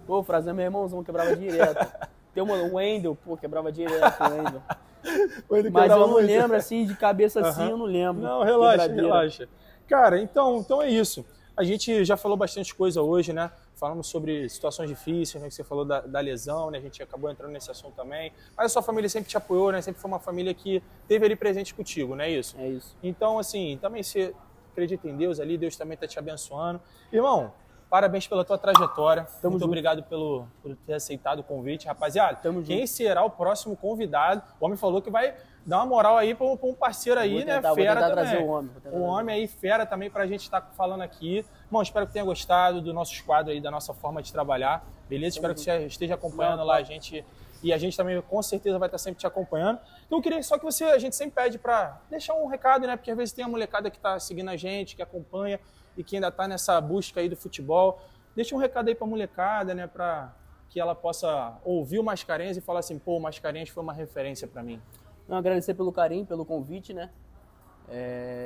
Pô, o Frazan, meu irmãozão, quebrava direto. Tem o Wendel, quebrava direto, o Wendel. Mas eu não lembro, assim, de cabeça assim, eu não lembro. Não, relaxa. Cara, então é isso. A gente já falou bastante coisa hoje, né? Falamos sobre situações difíceis, né? Que você falou da lesão, né? A gente acabou entrando nesse assunto também. Mas a sua família sempre te apoiou, né? Sempre foi uma família que esteve ali presente contigo, não é isso? É isso. Então, assim, também você acredita em Deus ali, Deus também está te abençoando. Irmão, parabéns pela tua trajetória. Muito obrigado por ter aceitado o convite. Rapaziada, quem será o próximo convidado? O homem falou que vai dar uma moral aí para um parceiro aí, né? Fera vou tentar também. Trazer o homem. O homem aí, fera também, para a gente estar falando aqui. Irmão, espero que tenha gostado do nosso quadro aí, da nossa forma de trabalhar. Beleza? Espero que você esteja acompanhando lá a gente. E a gente também, com certeza, vai estar sempre te acompanhando. Então, eu queria só que a gente sempre pede para deixar um recado, né? Porque às vezes tem a molecada que está seguindo a gente, que acompanha e que ainda está nessa busca aí do futebol. Deixa um recado aí para a molecada, né? Para que ela possa ouvir o Mascarenhas e falar assim, pô, o Mascarenhas foi uma referência para mim. Não, agradecer pelo carinho, pelo convite, né?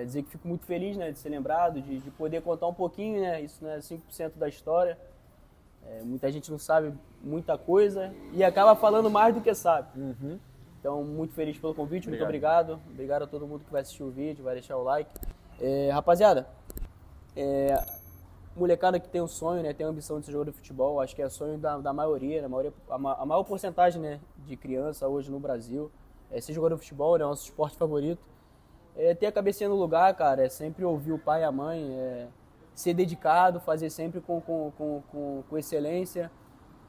Dizer que fico muito feliz, né, de ser lembrado, de poder contar um pouquinho, né? Isso não é 5% da história. Muita gente não sabe muita coisa e acaba falando mais do que sabe. Então, muito feliz pelo convite, muito obrigado. Obrigado a todo mundo que vai assistir o vídeo, vai deixar o like. Rapaziada, molecada que tem um sonho, né, tem a ambição de ser jogador de futebol, acho que é sonho da maioria, né, a maior porcentagem, né, de criança hoje no Brasil. Ser jogador de futebol, né, é o nosso esporte favorito. Ter a cabecinha no lugar, cara, sempre ouvir o pai e a mãe, ser dedicado, fazer sempre com excelência,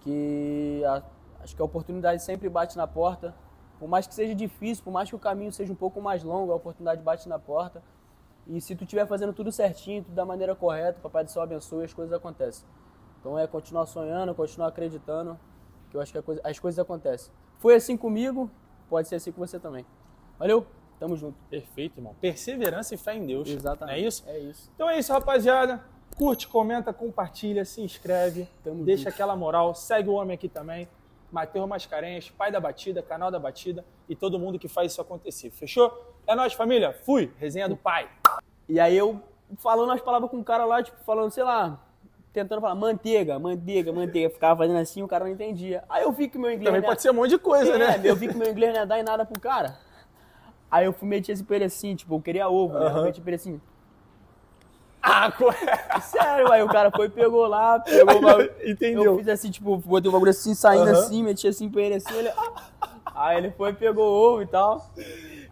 que acho que a oportunidade sempre bate na porta. Por mais que seja difícil, por mais que o caminho seja um pouco mais longo, a oportunidade bate na porta. E se tu estiver fazendo tudo certinho, tudo da maneira correta, o Papai do Céu abençoe e as coisas acontecem. Então continuar sonhando, continuar acreditando, que eu acho que as coisas acontecem. Foi assim comigo, pode ser assim com você também. Valeu, tamo junto. Perfeito, irmão. Perseverança e fé em Deus. Exatamente. Não é isso? É isso. Então é isso, rapaziada. Curte, comenta, compartilha, se inscreve, deixa aquela moral, segue o homem aqui também. Matheus Mascarenhas, pai da batida, canal da batida e todo mundo que faz isso acontecer. Fechou? É nóis, família. Fui. Resenha do pai. E aí eu falando as palavras com o cara lá, tipo, falando, sei lá, tentando falar manteiga. Ficava fazendo assim, o cara não entendia. Aí eu vi que meu inglês... Também pode ser um monte de coisa, né? Eu vi que meu inglês não ia dar em nada pro cara. Aí eu fui meter esse pele assim, tipo, eu queria ovo, né? Eu meti pele assim. Sério, aí o cara foi, pegou lá, pegou o bagulho. Entendeu? Eu fiz assim, tipo, botei o bagulho assim, saindo assim, meti assim pra ele assim, ele... Aí ele foi, pegou o ovo e tal.